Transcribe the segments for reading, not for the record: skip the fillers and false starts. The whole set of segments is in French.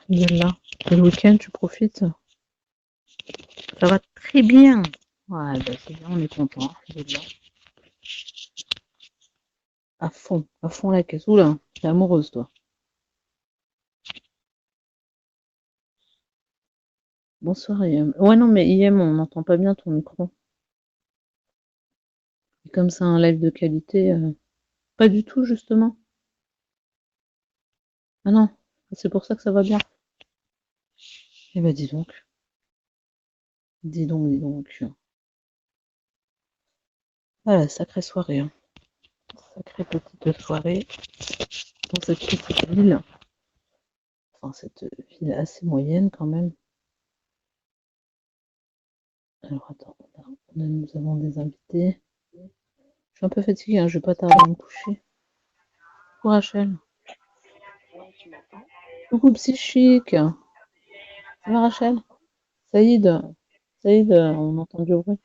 Là. Et le week-end, tu profites? Ça va très bien. Ouais, bah c'est bien, on est content. Là. À fond la caisse. Oula, t'es amoureuse, toi. Bonsoir, IM. Ouais, non, mais IM, on n'entend pas bien ton micro. Et comme c'est un live de qualité, pas du tout, justement. Ah non, c'est pour ça que ça va bien. Eh ben, dis donc. Dis donc, dis donc. Voilà, sacrée soirée. Hein. Sacrée petite soirée dans cette petite ville. Enfin, cette ville assez moyenne quand même. Alors, attends, nous avons des invités. Je suis un peu fatiguée, hein, je vais pas tarder à me coucher. Coucou Rachel. Coucou Psychique. Ça va Rachel? Saïd, on entend du bruit.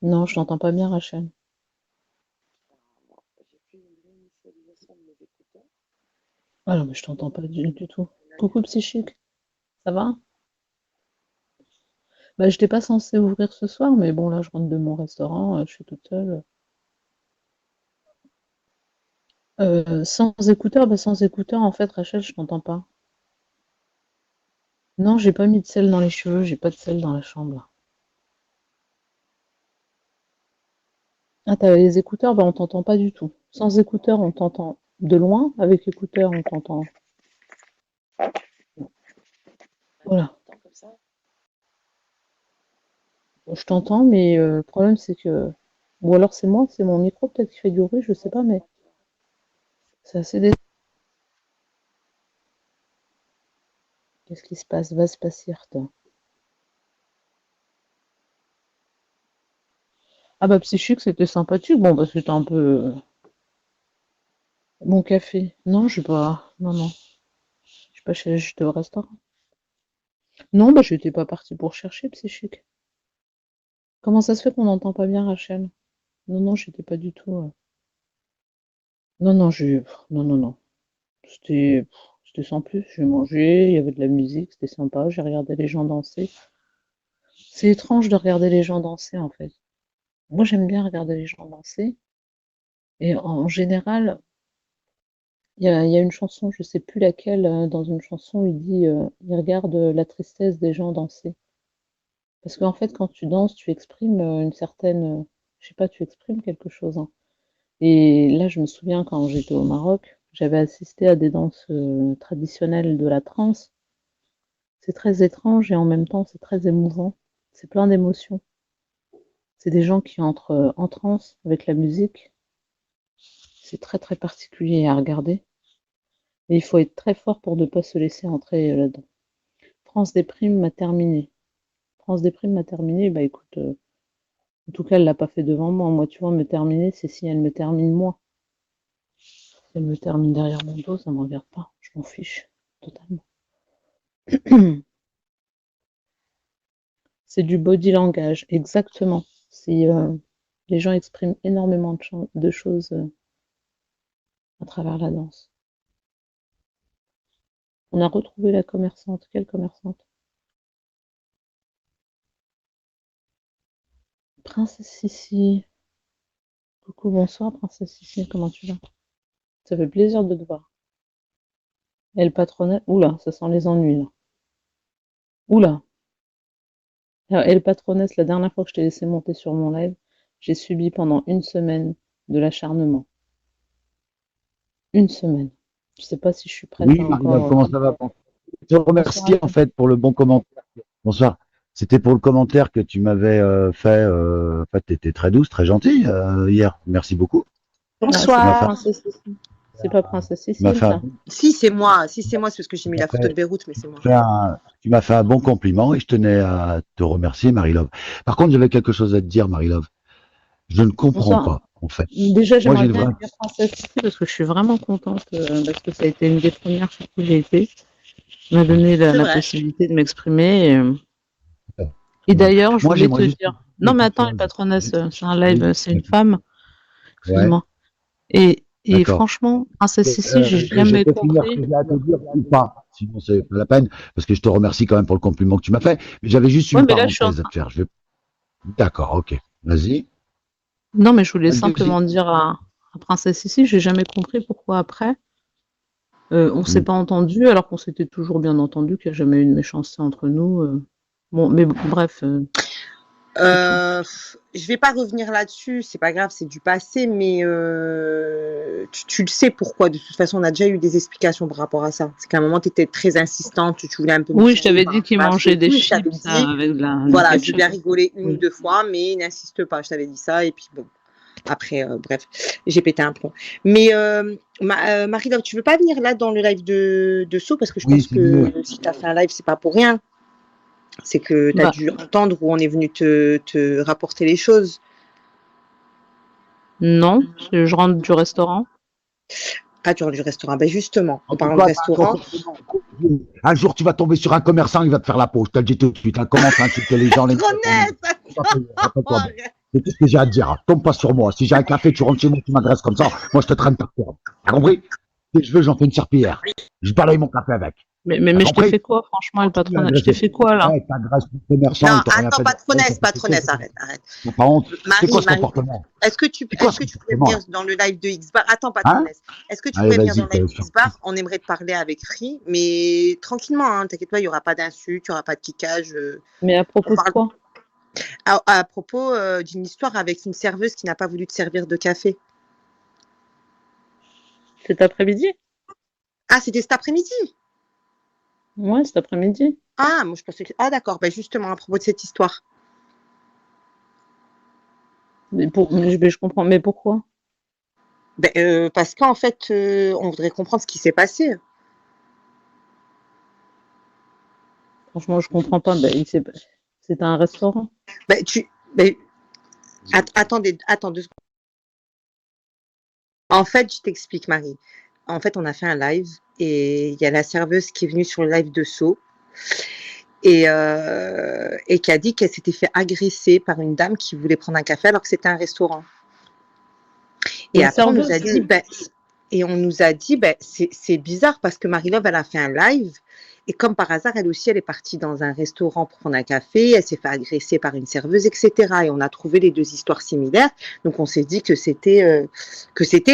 Non, je t'entends pas bien Rachel. Ah non, mais je t'entends pas du tout. Coucou Psychique. Ça va? Bah, j'étais pas censée ouvrir ce soir, mais bon, là, je rentre de mon restaurant, je suis toute seule. Sans écouteurs, bah, sans écouteurs, en fait, Rachel, je t'entends pas. Non, j'ai pas mis de sel dans les cheveux, j'ai pas de sel dans la chambre. Ah, t'as les écouteurs, bah, on t'entend pas du tout. Sans écouteurs, on t'entend de loin, avec écouteurs, on t'entend. Voilà. Je t'entends, mais le problème, c'est que. Ou alors c'est moi, c'est mon micro peut-être qui fait du bruit, je sais pas, mais c'est assez Qu'est-ce qui se passe? Va se passer, toi. Ah bah Psychique, c'était sympathique. Bon, bah c'était un peu bon café. Non, je sais pas. Non, non. Je sais pas, j'étais au restaurant. Non, bah j'étais pas partie pour chercher Psychique. Comment ça se fait qu'on n'entend pas bien Rachel? Non, non, j'étais pas du tout. Non, non, Non, non, non. C'était sans plus. J'ai mangé, il y avait de la musique, c'était sympa. J'ai regardé les gens danser. C'est étrange de regarder les gens danser en fait. Moi, j'aime bien regarder les gens danser. Et en général, il y a une chanson, je sais plus laquelle, dans une chanson, il regarde la tristesse des gens danser. Parce qu'en fait, quand tu danses, tu exprimes une certaine, je sais pas, tu exprimes quelque chose. Hein. Et là, je me souviens quand j'étais au Maroc, j'avais assisté à des danses traditionnelles de la trance. C'est très étrange et en même temps, c'est très émouvant. C'est plein d'émotions. C'est des gens qui entrent en transe avec la musique. C'est très très particulier à regarder. Et il faut être très fort pour ne pas se laisser entrer là-dedans. France des primes m'a terminé. France des primes m'a terminé, bah écoute, en tout cas, elle l'a pas fait devant moi. Moi, tu vois, me terminer, c'est si elle me termine moi. Si elle me termine derrière mon dos, ça me regarde pas. Je m'en fiche totalement. C'est du body langage, exactement. Si les gens expriment énormément de choses à travers la danse. On a retrouvé la commerçante. Quelle commerçante? Princesse Sissi. Coucou, bonsoir, Princesse Sissi. Comment tu vas? Ça fait plaisir de te voir. Elle patronnait. Oula, ça sent les ennuis là. Oula. Elle patronesse, la dernière fois que je t'ai laissé monter sur mon live, j'ai subi pendant une semaine de l'acharnement. Une semaine. Je sais pas si je suis prête Oui, à Marie-Laure, encore. comment ça va? Je te Bonsoir remercie en Rachel. fait pour le bon commentaire. Bonsoir. C'était pour le commentaire que tu m'avais fait. En fait, tu étais très douce, très gentille hier. Merci beaucoup. Ah, c'est Tu m'as pas fait, Bonsoir. Princesse Sissi. C'est pas Princesse tu m'as Sissi, fait un, ça. tu Si, c'est moi. Si, c'est moi. C'est parce que j'ai mis m'as la photo de Beyrouth, mais c'est moi. tu m'as fait un bon compliment et je tenais à te remercier, Marie-Love. Par contre, j'avais quelque chose à te dire, Marie-Love. Je ne comprends Bonsoir. pas, en fait. Déjà, Moi, j'ai j'aimerais une bien vraie. accueillir Princesse Sissi parce que je suis vraiment contente parce que ça a été une des premières sur qui j'ai été. Ça m'a donné C'est la vrai. possibilité de m'exprimer. Et Ouais. d'ailleurs, je Moi, voulais te j'aimerais juste te dire. dire Non, mais quelque attends, les chose. patronnesses, c'est un live, Oui, c'est une femme. ouais. Excuse-moi. Et Et D'accord. franchement, Princesse Sissi, j'ai Je jamais peux finir ce compris. que j'ai à te dire ou pas? Sinon, c'est pas la peine, parce que je te remercie quand même pour le compliment que tu m'as fait. Mais j'avais juste Ouais, une mais là, je suis en parenthèse à train. te faire. D'accord, ok. Vas-y. Non, mais je voulais Pas de souci. simplement dire à Princesse Sissi, j'ai jamais compris pourquoi après, on s'est Hmm. pas entendu alors qu'on s'était toujours bien entendu, qu'il n'y a jamais eu de méchanceté entre nous. Bon, mais bref, c'est tout. Je vais pas revenir là-dessus, c'est pas grave, c'est du passé, mais tu le sais pourquoi. De toute façon, on a déjà eu des explications par rapport à ça. C'est qu'à un moment, tu étais très insistante, tu voulais un peu me Oui, je titiller t'avais par dit rapport qu'il à ça et mangeait des tout. Je t'avais chips dit, avec du voilà, je veux ketchup. bien rigoler une ou Oui. deux fois, mais n'insiste pas. Je t'avais dit ça, et puis bon. Après, bref, j'ai pété un plomb. Mais Marie-Laure, tu veux pas venir là dans le live de So, parce que je Oui, pense c'est mieux. que si tu as fait un live, c'est pas pour rien. C'est que tu as Bah, dû entendre où on est venu te rapporter les choses. non, parce que je rentre du restaurant. Ah, du restaurant. Ben justement, En en tout parlant de cas, c'est un restaurant, comportement. Un jour, tu vas tomber sur un commerçant, il va te faire la peau. Je te le dis tout de suite. Hein. Commence à insulter les gens, les trop mettre en net. pas payé. Rappelle-toi bien. C'est tout ce que j'ai à te dire. Hein. Tombe pas sur moi. Si j'ai un café, tu rentres chez moi, tu m'adresses comme ça. Moi, je te traîne par terre. T'as compris? Si je veux, j'en fais une serpillière. Je balaye mon café avec. Mais T'as je t'ai compris? fait quoi, franchement, le Continue à patronat? Je t'ai agresser. fait quoi, là? Ouais, t'agresses le commerçant, Non, il t'a rien attends, fait de mal. patronesse, arrête. T'as pas honte? C'est quoi Marie, ce Marie, comportement? C'est quoi est-ce ce que tu pourrais venir comportement-là? dans le live de X-Bar? Attends, Hein? patronesse. Est-ce que tu Allez, pourrais venir dans vas-y, le live t'es de X-Bar? On aimerait te parler avec Free, mais tranquillement, hein, t'inquiète pas, il n'y aura pas d'insultes, il n'y aura pas de kickage. Mais à On propos de parle quoi? à propos d'une histoire avec une serveuse qui n'a pas voulu te servir de café. Cet après-midi? Ah, c'était cet après-midi? Ouais, cet après-midi. Ah, moi je pensais que... Ah, d'accord, ben justement, à propos de cette histoire. Mais je comprends. Mais pourquoi? Ben, parce qu'en fait, on voudrait comprendre ce qui s'est passé. Franchement, je comprends pas. C'était un restaurant. Ben, ben, attends 2 secondes. En fait, je t'explique, Marie. En fait, on a fait un live et il y a la serveuse qui est venue sur le live de So et qui a dit qu'elle s'était fait agresser par une dame qui voulait prendre un café alors que c'était un restaurant. Et Une après, on nous a serveuse? dit, c'est bizarre parce que Marie-Love, elle a fait un live. Et comme par hasard, elle aussi, elle est partie dans un restaurant pour prendre un café. Elle s'est fait agresser par une serveuse, etc. Et on a trouvé les deux histoires similaires. Donc, on s'est dit que c'était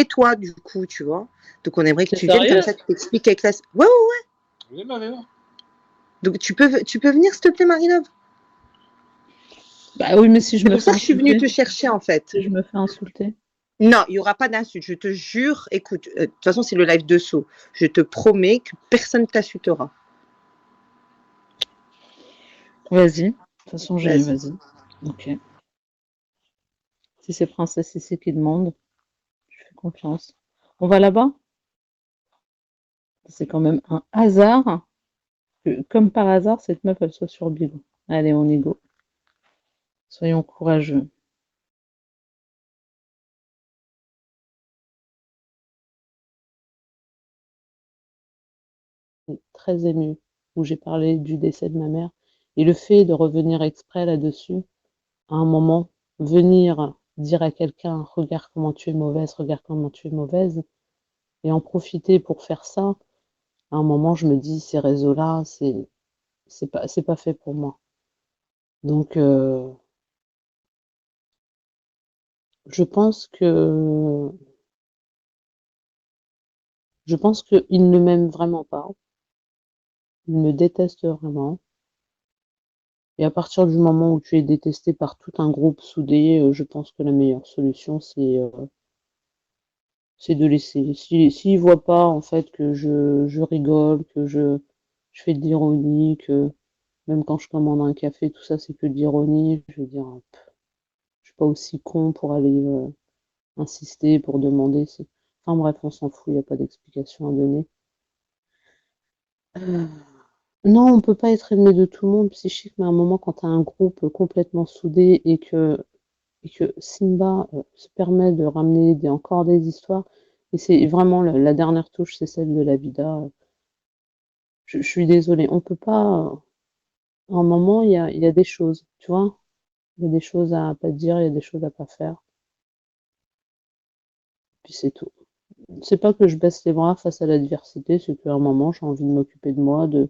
toi, du coup, tu vois. Donc, on aimerait que T'es tu viennes comme ça, sérieuse? tu t'expliques avec la... Ouais, ouais, ouais. Oui, Marie-Laure. Donc, tu peux venir, s'il te plaît, Marie-Love. Bah oui, mais si je C'est me pour fais ça que je suis venue insulter. te chercher, en fait. Si je me fais insulter. Non, il n'y aura pas d'insulte, je te jure. Écoute, de toute façon, c'est le live de So. Je te promets que personne ne t'insultera. Vas-y. De toute façon, Vas-y. vas-y. Ok. Si c'est Princesse ici qui demande, je fais confiance. On va là-bas? C'est quand même un hasard que, comme par hasard, cette meuf, elle soit sur Bill. Allez, on y go. Soyons courageux. Très émue, où j'ai parlé du décès de ma mère. Et le fait de revenir exprès là-dessus, à un moment, venir dire à quelqu'un, regarde comment tu es mauvaise, regarde comment tu es mauvaise, et en profiter pour faire ça, à un moment, je me dis, ces réseaux-là, c'est pas fait pour moi. Donc, je pense que, je pense qu'il ne m'aime vraiment pas. Il me déteste vraiment. Et à partir du moment où tu es détesté par tout un groupe soudé, je pense que la meilleure solution, c'est de laisser. S'il voit pas, en fait, que je rigole, que je fais de l'ironie, que même quand je commande un café, tout ça, c'est que de l'ironie, je veux dire, je suis pas aussi con pour aller insister, pour demander. Enfin bref, on s'en fout, il n'y a pas d'explication à donner. Euh, non, on peut pas être aimé de tout le monde, psychique, mais à un moment, quand tu as un groupe complètement soudé et que Simba se permet de ramener encore des histoires, et c'est vraiment la dernière touche, c'est celle de la vida. Je suis désolée, on peut pas. À un moment, il y a des choses, tu vois, il y a des choses à pas dire, il y a des choses à pas faire, puis c'est tout. c'est pas que je baisse les bras face à l'adversité, c'est qu'à un moment, j'ai envie de m'occuper de moi, de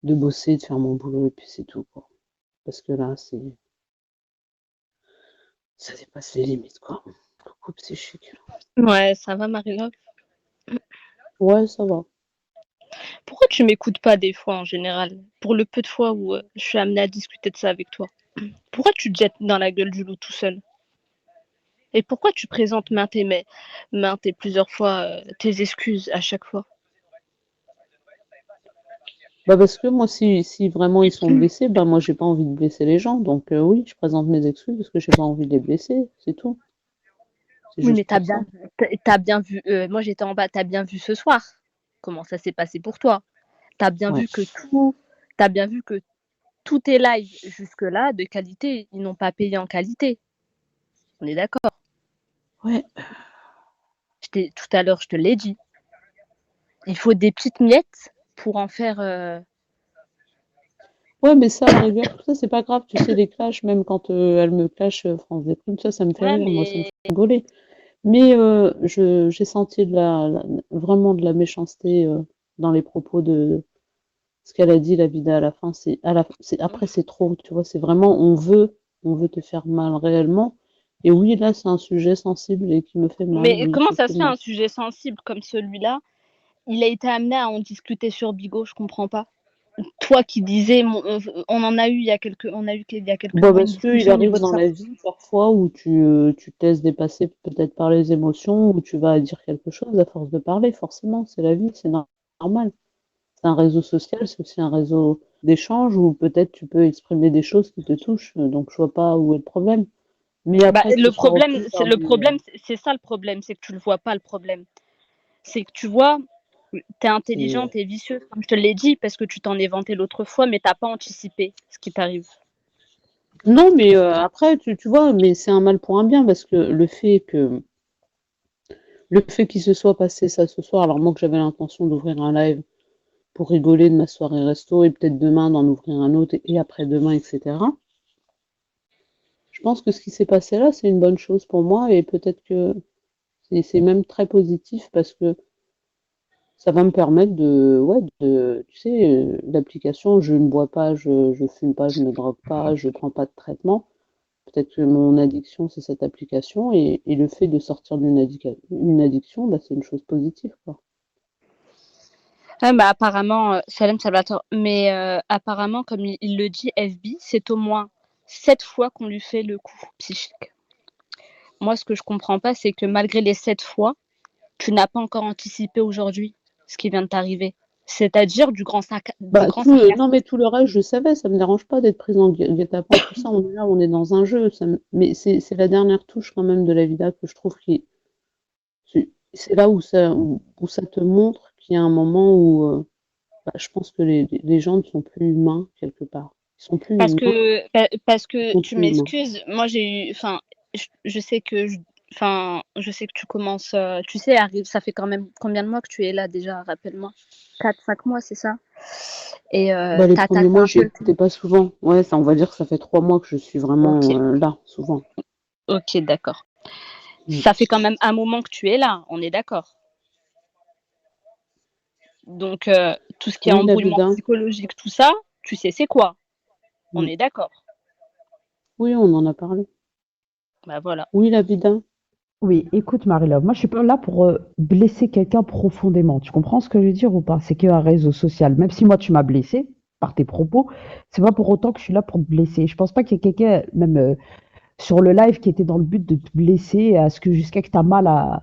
bosser, de faire mon boulot, et puis c'est tout, quoi. Parce que là, ça dépasse les limites, quoi. Coucou psychique. Ouais, ça va, Marie-Love? Ouais, ça va. Pourquoi tu m'écoutes pas des fois en général? Pour le peu de fois où je suis amenée à discuter de ça avec toi. Pourquoi tu te jettes dans la gueule du loup tout seul? Et pourquoi tu présentes maintes et plusieurs fois tes excuses à chaque fois? Bah parce que moi, si vraiment ils sont blessés, bah moi, j'ai pas envie de blesser les gens. Donc oui, je présente mes excuses parce que j'ai pas envie de les blesser, c'est tout. C'est Oui, mais juste pour ça. t'as bien vu, moi j'étais en bas, t'as bien vu ce soir comment ça s'est passé pour toi. T'as bien Ouais. vu que t'as bien vu que tous tes lives jusque-là de qualité, ils n'ont pas payé en qualité. On est d'accord. Ouais. Tout à l'heure, je te l'ai dit. Il faut des petites miettes pour en faire. Ouais, mais ça, à la rigueur, tout ça, c'est pas grave. Tu sais, les clashs, même quand elle me clash France des Primes, ça me fait Ouais, rire. Moi, ça me mais fait rigoler. Mais j'ai senti vraiment de la méchanceté dans les propos de ce qu'elle a dit, la vida à la fin. Après, c'est trop, tu vois. C'est vraiment, on veut te faire mal réellement. Et oui, là, c'est un sujet sensible et qui me fait mal. Mais Oui, comment ça se fait effectivement. un sujet sensible comme celui-là? Il a été amené à en discuter sur Bigo, je comprends pas. Toi qui disais, on en a eu il y a quelques Bah, mois une parce qu'il discussion au arrive niveau de dans ça. la vie parfois où tu te laisses dépasser peut-être par les émotions, où tu vas dire quelque chose à force de parler, forcément, c'est la vie, c'est normal. C'est un réseau social, c'est aussi un réseau d'échange où peut-être tu peux exprimer des choses qui te touchent, donc je vois pas où est le problème. Mais Bah, après que ce soit repris par c'est ça le problème, c'est que tu le vois pas le problème. C'est que tu vois, t'es intelligent, des... t'es vicieux, comme je te l'ai dit, parce que tu t'en es vanté l'autre fois, mais t'as pas anticipé ce qui t'arrive. Non, mais après, tu vois, mais c'est un mal pour un bien, parce que le fait qu'il se soit passé ça ce soir, alors moi que j'avais l'intention d'ouvrir un live pour rigoler de ma soirée resto et peut-être demain d'en ouvrir un autre et après-demain, etc. Je pense que ce qui s'est passé là, c'est une bonne chose pour moi et peut-être que c'est même très positif parce que ça va me permettre tu sais, l'application, je ne bois pas, je fume pas, je me drogue pas, je prends pas de traitement. Peut-être que mon addiction, c'est cette application et le fait de sortir une addiction, bah, c'est une chose positive, quoi. Ouais, bah, apparemment, Salem Salvatore, mais apparemment, comme il le dit, FB, c'est au moins 7 fois qu'on lui fait le coup psychique. Moi, ce que je comprends pas, c'est que malgré les 7 fois, tu n'as pas encore anticipé aujourd'hui ce qui vient de t'arriver. C'est-à-dire du Bah, grand sarcasme. non, mais tout le reste, je savais, ça me dérange pas d'être prise en guet-apens, tout ça, on est là, on est dans un jeu, mais c'est la dernière touche quand même de la vida que je trouve c'est là où ça te montre qu'il y a un moment où bah, je pense que les gens ne sont plus humains quelque part. Ils sont plus humains, Parce ils que sont tu plus humains. m'excuses, moi j'ai eu, enfin, je sais que, je sais que tu commences, tu sais, ça fait quand même combien de mois que tu es là déjà, rappelle-moi? 4, 5 mois, c'est ça? Et Bah, les t'as premiers fait mois, un j'y peu le étais temps. pas souvent. Ouais, ça, on va dire que ça fait 3 mois que je suis Ok, vraiment là, souvent. ok, d'accord. Mm. Ça fait quand même un moment que tu es là, on est d'accord. Donc, tout ce qui est Oui, la embrouillement vida. psychologique, tout ça, tu sais c'est quoi, on Mm. est d'accord. Oui, on en a parlé. Bah voilà. Oui, la vida. Oui, écoute Marie-Love, moi je suis pas là pour blesser quelqu'un profondément. Tu comprends ce que je veux dire ou pas? C'est qu'un réseau social. Même si moi tu m'as blessé par tes propos, c'est pas pour autant que je suis là pour te blesser. Je pense pas qu'il y ait quelqu'un, même sur le live, qui était dans le but de te blesser jusqu'à que tu as mal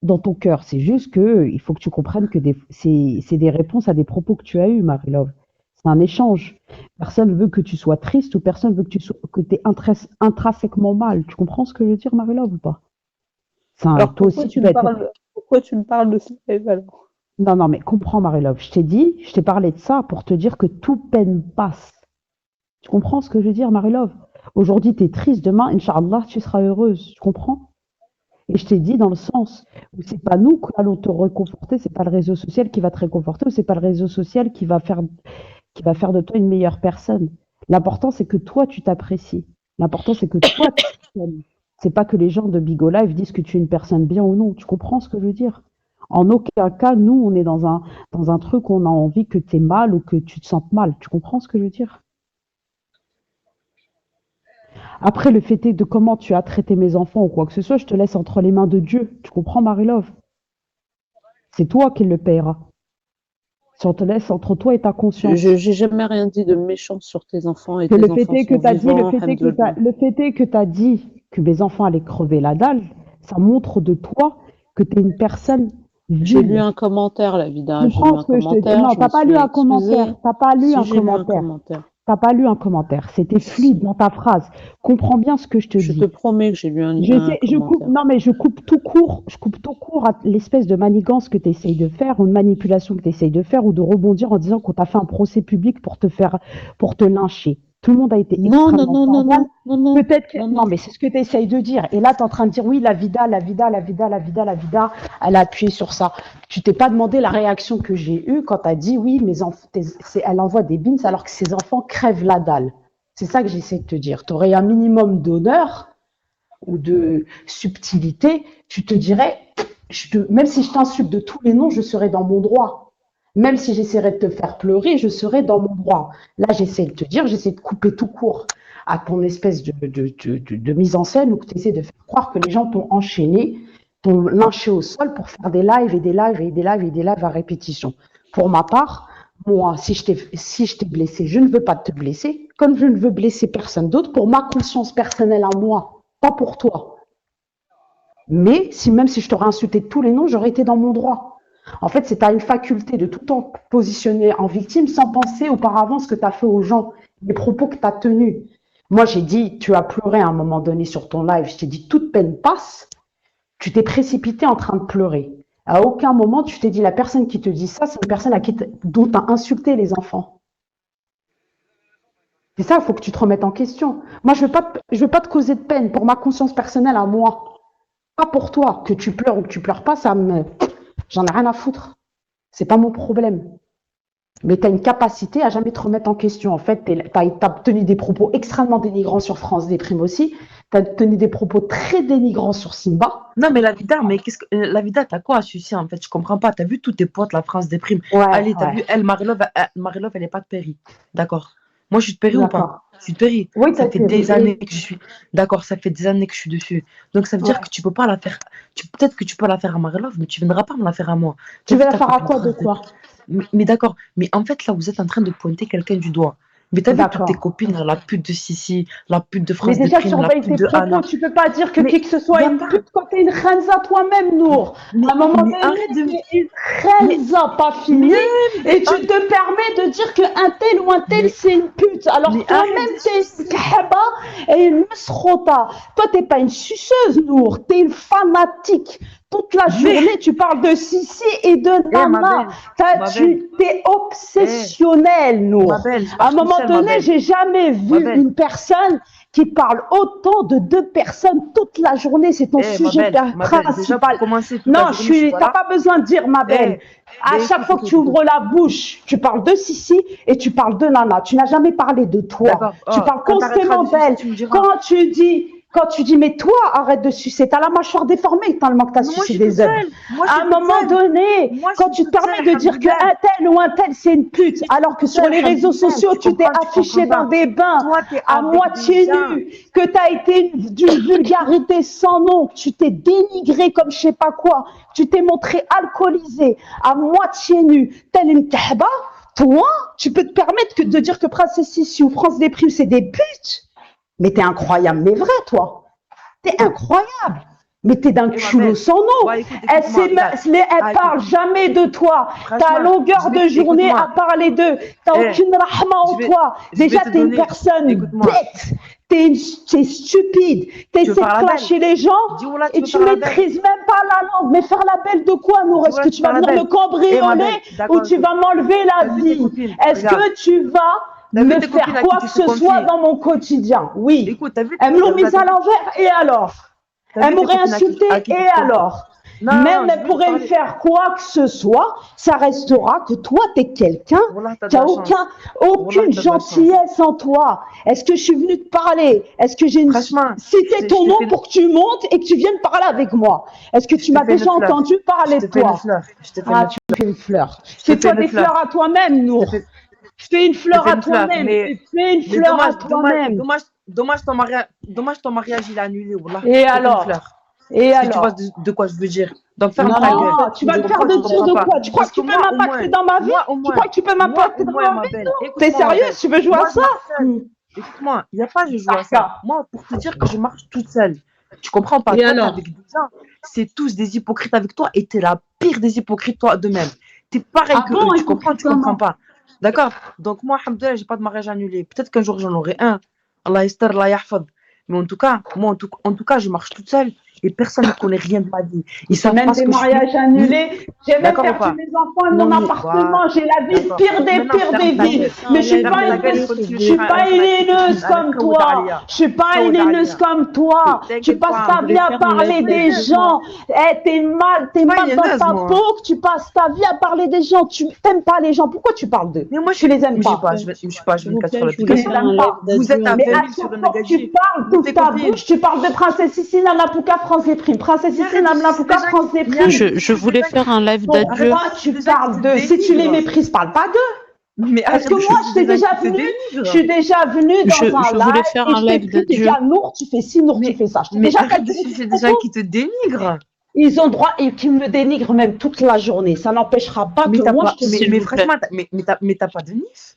dans ton cœur. C'est juste que il faut que tu comprennes que c'est des réponses à des propos que tu as eus, Marie-Love. C'est un échange. Personne veut que tu sois triste ou personne veut que tu aies intrinsèquement mal. Tu comprends ce que je veux dire, Marie-Love, ou pas? Enfin, Alors toi aussi, tu vas être. pourquoi tu me parles de ce live alors? Non, non, mais comprends, Marie-Love. Je t'ai parlé de ça pour te dire que toute peine passe. Tu comprends ce que je veux dire, Marie-Love? Aujourd'hui, tu es triste, demain, Inch'Allah, tu seras heureuse. Tu comprends? Et je t'ai dit dans le sens où c'est pas nous qui allons te réconforter, c'est pas le réseau social qui va te réconforter, ou c'est pas le réseau social qui va faire de toi une meilleure personne. L'important, c'est que toi, tu t'apprécies. L'important, c'est que toi, tu t'aimes. C'est pas que les gens de Bigo Live disent que tu es une personne bien ou non. Tu comprends ce que je veux dire? En aucun cas, nous, on est dans un truc où on a envie que tu aies mal ou que tu te sentes mal. Tu comprends ce que je veux dire? Après, le fait est de comment tu as traité mes enfants ou quoi que ce soit, je te laisse entre les mains de Dieu. Tu comprends, Marie-Love? C'est toi qui le paieras. Si on te laisse entre toi et ta conscience. J'ai jamais rien dit de méchant sur tes enfants et Que tes le enfants fait est que sont tu as dit, vivants, alhamdoulilah. le fait est que tu as dit que mes enfants allaient crever la dalle, ça montre de toi que tu es une personne J'ai lu vile. un commentaire, la Tu vida. J'ai lu comprends un ce que je te dis? commentaire, Non, je me t'as pas suis lu un excusée. commentaire. T'as pas lu Si, un j'ai lu un commentaire. commentaire. T'as pas lu un commentaire. C'était fluide dans ta phrase. Comprends bien ce que je te Je te dis. promets que j'ai lu un Je coupe, commentaire. non, mais je coupe tout court à l'espèce de manigance que tu essayes de faire, ou une manipulation que tu essayes de faire, ou de rebondir en disant qu'on t'a fait un procès public pour te lyncher. Tout le monde a été Non, non, extrêmement non, non, cordial. non, non, non, Peut-être que, non, non, non. mais c'est ce que tu essayes de dire. Et là, tu es en train de dire, oui, la vida, elle a appuyé sur ça. Tu t'es pas demandé la réaction que j'ai eue quand tu as dit, oui, mes enfants, elle envoie des bins alors que ses enfants crèvent la dalle. C'est ça que j'essaie de te dire. Tu aurais un minimum d'honneur ou de subtilité, tu te dirais, même si je t'insulte de tous les noms, je serai dans mon droit. Même si j'essaierais de te faire pleurer, je serai dans mon droit. Là, j'essaie de te dire, j'essaie de couper tout court à ton espèce de mise en scène où tu essaies de faire croire que les gens t'ont enchaîné, t'ont lynché au sol pour faire des lives et des lives et des lives et des lives à répétition. Pour ma part, moi, si je t'ai blessé, je ne veux pas te blesser, comme je ne veux blesser personne d'autre, pour ma conscience personnelle à moi, pas pour toi. Mais même si je t'aurais insulté de tous les noms, j'aurais été dans mon droit. En fait, c'est ta une faculté de tout le temps positionner en victime sans penser auparavant ce que tu as fait aux gens, les propos que tu as tenus. Moi, j'ai dit, tu as pleuré à un moment donné sur ton live, je t'ai dit, toute peine passe, tu t'es précipité en train de pleurer. À aucun moment, tu t'es dit, la personne qui te dit ça, c'est une personne dont tu as insulté les enfants. C'est ça, il faut que tu te remettes en question. Moi, je veux pas te causer de peine pour ma conscience personnelle à moi. Pas pour toi. Que tu pleures ou que tu pleures pas, j'en ai rien à foutre. C'est pas mon problème. Mais tu as une capacité à jamais te remettre en question. En fait, tu as tenu des propos extrêmement dénigrants sur France Déprime aussi. Tu as tenu des propos très dénigrants sur Simba. Non, mais la vida, t'as quoi à sucer en fait? Je comprends pas. T'as vu tous tes potes, la France Déprime. Ouais, Allez, t'as ouais. vu, elle, Marie-Love, elle est pas de Péry. D'accord. Moi, je suis de Péry ou pas? D'accord. Je suis de Péry. Oui, Ça t'as fait fait des années que je suis. D'accord, ça fait des années que je suis dessus. Donc, ça veut dire Ouais. que tu peux pas la faire. Peut-être que tu peux la faire à Marie-Love, mais tu viendras pas me la faire à moi. Tu T'as veux vu la ta faire à copine quoi de France quoi? Mais d'accord. Mais en fait, là, vous êtes en train de pointer quelqu'un du doigt. Mais t'as vu toutes D'accord. tes copines, là, la pute de Sissi, la pute de Mais France déjà, Déprime, la surveille pute tes de propos. Anna. Tu peux pas dire que Mais qui que ce soit y a une pas. pute quand t'es une khanza toi-même, Nour. À un moment Mais donné, arrête de. t'es une khanza pas finie et tu te permets de dire qu'un tel ou un tel Mais- c'est une pute. Alors mais toi-même arrête t'es une kahaba et une musrota. Toi t'es pas une suceuse, Nour. T'es une fanatique. Toute la journée, tu parles de Sissi et de ma Nana. belle, ma Tu t'es obsessionnelle, Nour. Ma belle, je À un marche moment toute seule, ma donné, belle. j'ai jamais Ma vu belle. une personne qui parle autant de deux personnes toute la journée. C'est ton Ma sujet belle, déjà principal. pour commencer, toute la Non, journée, t'as pas besoin de dire ma belle. À mais chaque écoute, fois que écoute, tu ouvres la bouche, tu parles de Sissi et tu parles de Nana. Tu n'as jamais parlé de toi. D'accord. Tu Oh, parles quand t'arrêteras constamment de sucer, d'elle. tu me diras. Quand tu dis, mais toi, arrête de sucer, t'as la mâchoire déformée tellement que t'as Mais moi, je sucé suis des toute œufs. seule. Moi, je À suis un toute moment seule. donné, Moi, je quand suis tu te toute permets seule, de dire alhamdoulilah. qu'un tel ou un tel c'est une pute, alors que sur les réseaux alhamdoulilah, sociaux, tu tu t'es comprends, tu affiché comprends dans pas. des bains Toi, t'es à avec moitié des gens. nu, que tu as été d'une vulgarité sans nom, que tu t'es dénigré comme je sais pas quoi, tu t'es montré alcoolisé, à moitié nu, tel une kahba, toi, tu peux te permettre de dire que Princesse Sissi ou France Déprime, c'est des putes. Mais t'es incroyable, mais vrai, toi. T'es incroyable. Mais t'es d'un ma culot belle. sans nom. Ouais, écoute, Elle écoute-moi, regarde. parle jamais de toi. T'as à Franchement, longueur je vais- de journée écoute-moi. à parler d'eux. T'as Eh, aucune rahma en je vais- toi. je vais Déjà, te t'es une donner- personne écoute-moi. bête. T'es stupide. T'essaies faire de la clasher les gens Dis où là, et veux tu faire la belle. maîtrises même pas la langue. Mais faire la belle de quoi, Nour? Dis Est-ce où que là, tu tu vas faire la venir me belle. Eh, ma cambrioler belle, d'accord, ou tu ok. vas m'enlever la T'as vu tes vie? copines? Est-ce Regarde. que tu vas T'as vu me tes copines faire à qui quoi tu que te ce soit confies? dans mon quotidien? Oui. Écoute, t'as vu Elles me l'ont regarde, mise à l'envers et alors? t'as vu Elle tes m'aurait copines à qui insulté tu te et confies? alors? Non, Même je elle veux pourrait me parler. faire quoi que ce soit, ça restera que toi, tu es quelqu'un Wallah, t'as de qui a la chance. Wallah, aucune t'as de la chance. gentillesse en toi. Est-ce que je suis venue te parler? Est-ce que j'ai Franchement, cité je ton t'ai nom fait, pour que tu montes et que tu viennes parler avec moi? Est-ce que je tu t'ai m'as fait une déjà fleur. entendu Je parler de t'ai fait une toi? fleur. Je t'ai fait Ah, une tu me fais une fleur. Je t'ai fait Fais-toi une des fleur. fleurs à toi-même, Je t'ai Nour. fait, Fais une je t'ai fleur fait à une fleur. toi-même. Mais Fais une fleur à toi-même. dommage ton mariage, il est annulé. Wallah. Et Je t'ai fait une alors? fleur. Et Si tu vois alors? de quoi je veux dire. Donc ferme ta Non, gueule. tu vas Je me faire comprends, de tu dire comprends de pas. quoi? Tu crois Parce que que tu peux moi, au m'impacter moins, dans ma vie? moi, au Tu moins, crois que tu peux moi, m'impacter au dans moins, ma ma vie? belle. T'es Écoute-moi, ma sérieuse? belle. Tu veux jouer à Moi, je ça? marche seule. Écoute-moi, il n'y a pas de jouer à ça. D'accord. Moi, pour te dire que je marche toute seule. Tu comprends pas? Et Toi, t'es alors? avec des gens, c'est tous des hypocrites avec toi et t'es la pire des hypocrites toi de même. T'es pareil Ah que bon, eux, tu comprends, hypocrite tu comprends comment? pas. D'accord? Donc moi, alhamdoulilah, j'ai pas de mariage annulé. Peut-être qu'un jour j'en aurai un. Allah yastar, Allah yahfad. Mais en tout cas, moi, en tout cas, je marche toute seule et personne ne connaît rien de ma vie. Ils J'ai savent même pas ce des que je fais. mariages annulés. J'ai même D'accord ou perdu pas? mes enfants et Non, mon mais appartement. J'ai la vie D'accord. pire des Maintenant, pires ferme des ta vies. gueule. Mais je suis un pas live Ferme ta gueule et une, continue je de suis faire un pas une live. haineuse comme toi. Je suis pas une haineuse comme toi. Tu T'inquiète passes pas, ta Je vie voulais à faire un parler live des d'adieu. gens. Eh, t'es pas mal une dans haineuse, ta moi. peau que tu passes ta vie à parler des gens. Tu t'aimes pas les gens. Pourquoi tu parles d'eux? Mais moi, Tu les aimes je sais pas. pas, je suis pas S'il vous 24 sur plaît, je voulais Tu les l'application. faire un aimes live pas. Vous êtes d'adieu à en Mais 20 à 000 sur chaque une fois que tu Nagaji. parles, Vous, t'ouvres tes ta copines. bouche, tu parles de Princesse Sissi, Nana Pouka, France des primes. Princesse Mais Sissi, arrête de Nana sucer Pouka, des gens France des qui. Mais primes. arrête de Je sucer des voulais gens faire un live d'adieu. Pourquoi Arrête de tu sucer des gens parles qui te d'eux? Si tu les dénigrent. méprises, parle pas d'eux. Mais Parce arrête que de moi, sucer des gens qui te je dénigrent. suis déjà venue dans un Je voulais live faire et un je t'ai live pris, t'es d'adieu. déjà Nour, tu fais ci, Nour, tu fais ça. Je t'ai Mais déjà arrête de calculé sucer tes des gens propos. qui te dénigrent. Ils ont droit et qu'ils me dénigrent même toute la journée. Ça n'empêchera pas Mais que t'as moi, pas. je te S'il Mais vous plaît. franchement, mais t'as pas de nif.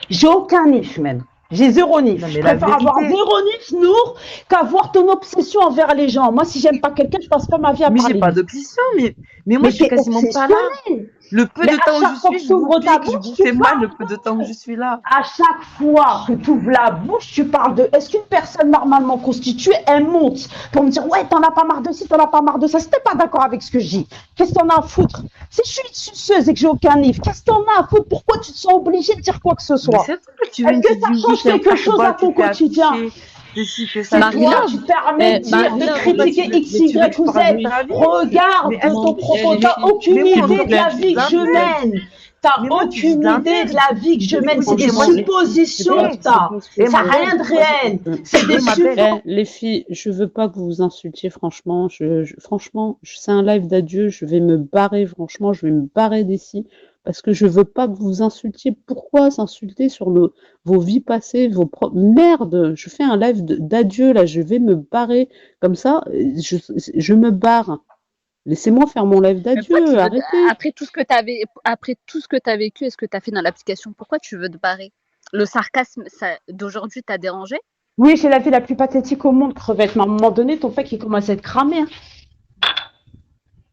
J'ai aucun nif même. J'ai zéro nif. Non, Je mais la préfère avoir vérité. zéro nif, Nour, qu'avoir ton obsession envers les gens. Moi, si j'aime pas quelqu'un, je passe pas ma vie à Mais j'ai parler pas de lui. d'obsession. Mais moi, Mais je suis t'es quasiment pas là. obsessionnel. Le peu Mais de à temps où chaque je fois que suis, tu je vous ouvres ta pique, je bouche, vous tu fais mal le parles. peu de temps où je suis là. À chaque fois que tu ouvres la bouche, tu parles de est-ce qu'une personne normalement constituée, elle monte pour me dire ouais, t'en as pas marre de ci, t'en as pas marre de ça. Si t'es pas d'accord avec ce que je dis, qu'est-ce que t'en as à foutre? Si je suis une suceuse et que j'ai aucun livre, qu'est-ce que t'en as à foutre? Pourquoi tu te sens obligé de dire quoi que ce Mais soit? c'est tout. Tu viens, Est-ce tu que ça dis oui, change t'es un quelque chose à crackbot, ton tu t'es quotidien? affiché, t'es ci, t'es ça. C'est Marie-Love, toi, tu te permets de dire, de Marie-Love, critiquer Mais X, tu veux Y que je ou parle de Z. ta vie? Regarde Mais dans est-ce ton que propos, les t'as filles, aucune Mais moi, s'il idée vous de plaît. la vie que je la merde. mène. T'as Mais moi, tu dis aucune de la idée de merde. la vie que je mène. C'est des Écoutez-moi, les filles. suppositions Eh, que t'as. eh, Ça ma n'a belle, rien de moi, réel. C'est des eh, ma belle. suppositions. Les filles, je veux pas que vous vous insultiez, franchement. Franchement, c'est un live d'adieu. Je vais me barrer, franchement. Je vais me barrer d'ici parce que je veux pas que vous vous insultiez. Pourquoi s'insulter sur vos vies passées, Merde, je fais un live d'adieu, là. Je vais me barrer. Comme ça, je me barre. Laissez-moi faire mon live Mais pourquoi tu d'adieu. veux Arrêtez. après tout ce que t'as vécu et ce que t'as fait dans l'application, pourquoi tu veux te barrer? Le sarcasme d'aujourd'hui t'a dérangé? Oui, j'ai la vie la plus pathétique au monde, crevette. Mais à un moment donné, ton fait, il commence à être cramé. Hein.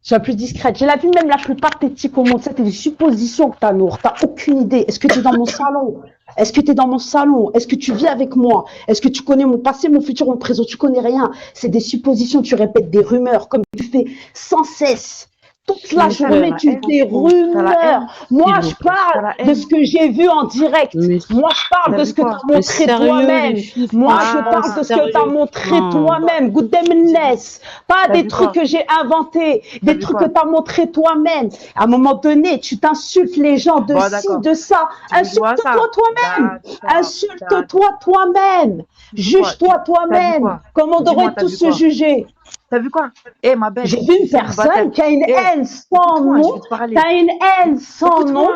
Sois plus discrète. J'ai la vie même la plus pathétique au monde. C'était des suppositions que t'as, Nour. T'as aucune idée. Est-ce que tu es dans mon salon? Est-ce que tu es dans mon salon? Est-ce que tu vis avec moi? Est-ce que tu connais mon passé, mon futur, mon présent? Tu connais rien. C'est des suppositions. Tu répètes des rumeurs comme tu fais sans cesse. Toute la journée, tu fais des rumeurs. Moi, je parle de ce que j'ai vu en direct. Moi, je parle de ce que tu as montré toi-même. Moi, je parle de ce que tu as montré toi-même. Goodemness. Pas des trucs que j'ai inventés, des trucs que tu as montré toi-même. À un moment donné, tu t'insultes les gens de ci, de ça. Insulte-toi toi-même. Insulte-toi toi-même. Juge-toi toi-même. Comme on devrait tous se juger. T'as vu quoi? Eh, ma belle. J'ai vu une personne qui a une haine sans nom. T'as une haine sans nom.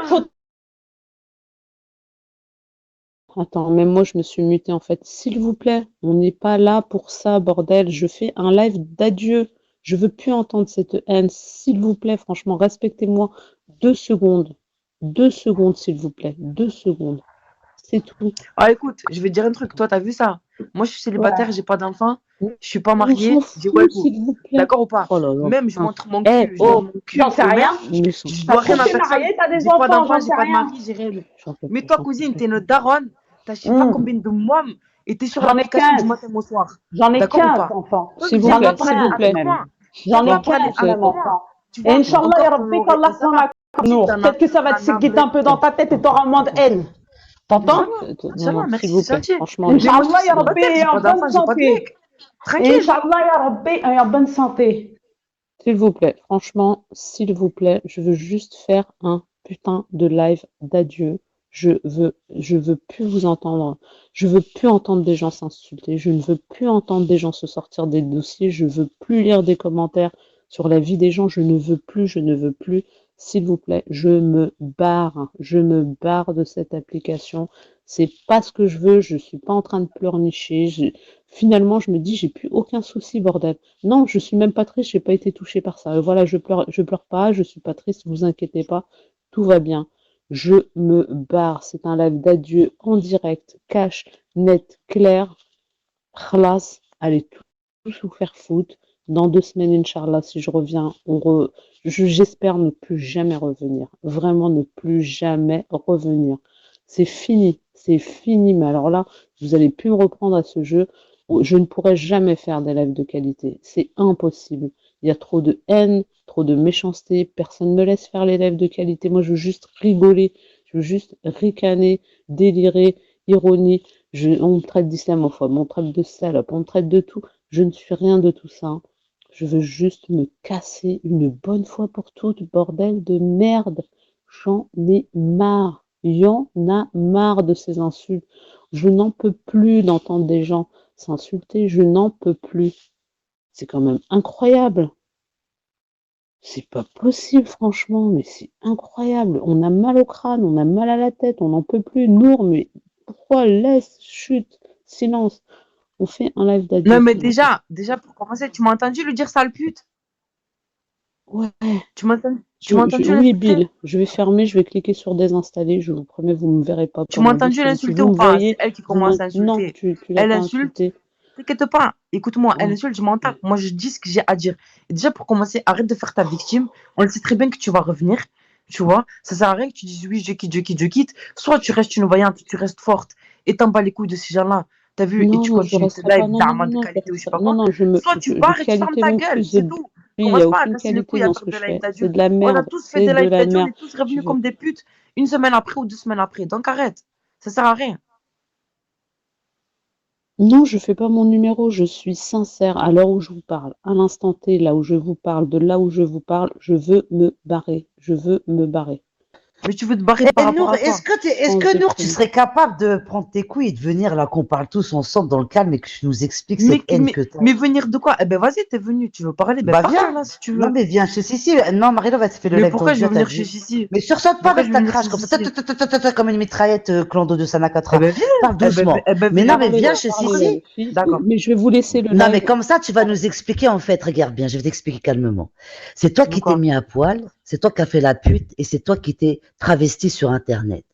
Attends, même moi, je me suis mutée, en fait. S'il vous plaît, on n'est pas là pour ça, bordel. Je fais un live d'adieu. Je veux plus entendre cette haine. S'il vous plaît, franchement, respectez-moi. 2 secondes. 2 secondes, s'il vous plaît. 2 secondes. C'est tout. Ah, écoute, je vais te dire un truc. Toi, t'as vu ça? Moi, je suis célibataire, j'ai pas d'enfant. Je suis pas mariée. J'ai s'il vous plaît. D'accord ou pas? Oh là là. Même, je montre mon cul. Mon cul. J'en sais rien. Je dois rien à personne. T'as des J'ai pas enfants, d'enfant, j'en j'ai sais pas de rien. mari, j'ai rien. Mais toi, cousine, t'es une daronne. T'as je sais pas combien de mois et t'es sur J'en ai l'application 15. du matin au soir. J'en ai D'accord ou 15 pas? enfants. S'il vous J'en plaît, ai s'il vous plaît. J'en ai Donc, 15 allez, même enfants. Tu vois, Et Inch'Allah, encore ya ton Rabbi, nom, qu'Allah ça va. s'en Nour. Peut-être que ça va te s'éguiter un peu dans ta tête et t'auras moins de haine. T'entends? Non, merci, s'il vous c'est plaît. gentil. Franchement, Inch'Allah, ya Rabbi, J'ai en pas d'enfant, bonne j'ai pas de santé. mec. Tranquille. Inch'Allah, ya Rabbi, en bonne santé. S'il vous plaît, franchement, s'il vous plaît, je veux juste faire un putain de live d'adieu. Je veux plus vous entendre. Je veux plus entendre des gens s'insulter. Je ne veux plus entendre des gens se sortir des dossiers. Je veux plus lire des commentaires sur la vie des gens. Je ne veux plus, je ne veux plus. S'il vous plaît, je me barre. Je me barre de cette application. C'est pas ce que je veux. Je suis pas en train de pleurnicher. Finalement, je me dis, j'ai plus aucun souci, bordel. Non, je suis même pas triste, j'ai pas été touchée par ça. Voilà, je pleure pas, je suis pas triste, vous inquiétez pas, tout va bien. Je me barre. C'est un live d'adieu en direct, cash, net, clair. Khlas, allez tous vous faire foutre. Dans 2 semaines, Inch'Allah, si je reviens, j'espère ne plus jamais revenir. Vraiment ne plus jamais revenir. C'est fini, mais alors là, vous allez plus me reprendre à ce jeu. Je ne pourrai jamais faire des lives de qualité. C'est impossible. Il y a trop de haine, trop de méchanceté. Personne ne me laisse faire les lives de qualité. Moi, je veux juste rigoler. Je veux juste ricaner, délirer, ironie. On me traite d'islamophobe, on me traite de salope, on me traite de tout. Je ne suis rien de tout ça. Je veux juste me casser une bonne fois pour toutes, bordel de merde. J'en ai marre. Il y en a marre de ces insultes. Je n'en peux plus d'entendre des gens s'insulter. Je n'en peux plus. C'est quand même incroyable. C'est pas possible, franchement, mais c'est incroyable. On a mal au crâne, on a mal à la tête, on n'en peut plus. Nour, mais pourquoi laisse, chute, silence. On fait un live d'adieu. Non, mais déjà pour commencer, tu m'as entendu lui dire sale pute? Ouais. Tu m'as entendu Oui, Bill, je vais fermer, je vais cliquer sur désinstaller. Je vous promets, vous ne me verrez pas. Tu m'as entendu l'insulter ou pas? C'est elle qui commence à insulter. Non, tu l'as elle pas insulte. insulté. T'inquiète pas, écoute-moi, Ouais. elle insulte, je m'entends. Moi, je dis ce que j'ai à dire. Et déjà, pour commencer, arrête de faire ta victime. On le sait très bien que tu vas revenir. Tu vois, ça sert à rien que tu dises oui, je quitte. Soit tu restes une voyante, tu restes forte et t'en bats les couilles de ces gens-là. T'as vu? Non, et tu je continues resterai tes pas. lives Non, d'armes non, de qualité ou je sais pas quoi. non, Soit tu pars et tu fermes ta gueule, c'est tout. Il n'y Commence a pas à aucune casser les qualité couilles à dans faire ce que des je lives fais. d'adieu. C'est de la On a merde. tous fait C'est des de lives la d'adieu, on merde. est tous revenus comme des putes une semaine après ou 2 semaines après. Donc arrête, ça sert à rien. Non, je fais pas mon numéro, je suis sincère à l'heure où je vous parle. À l'instant T, là où je vous parle, de là où je vous parle, je veux me barrer. Je veux me barrer. Mais tu veux te barrer par rapport Nour, à quoi? est-ce que Nour, tu serais capable de prendre tes couilles et de venir là, qu'on parle tous ensemble dans le calme et que tu nous expliques cette haine que tu as? Mais venir de quoi? Eh ben vas-y, t'es venu, tu veux parler, ben parle viens là si tu veux. Non, mais viens chez Sissi. Non, Marie-Laure, elle s'est fait le Mais live pourquoi dans je vais le venir t'as chez vu Sissi? Mais sursaute pas Pourquoi avec je ta vais venir crache chez comme ça, Sissi? comme une mitraillette Clando de Sanakatra. Eh ben viens. Parle doucement. Mais non, mais viens chez Sissi. Sissi. D'accord. Mais je vais vous laisser le Non, live. mais comme ça, tu vas nous expliquer en fait. Regarde bien, je vais t'expliquer calmement. C'est toi qui t'es mis à poil, c'est toi qui as fait la pute et c'est toi qui t'es travesti sur Internet.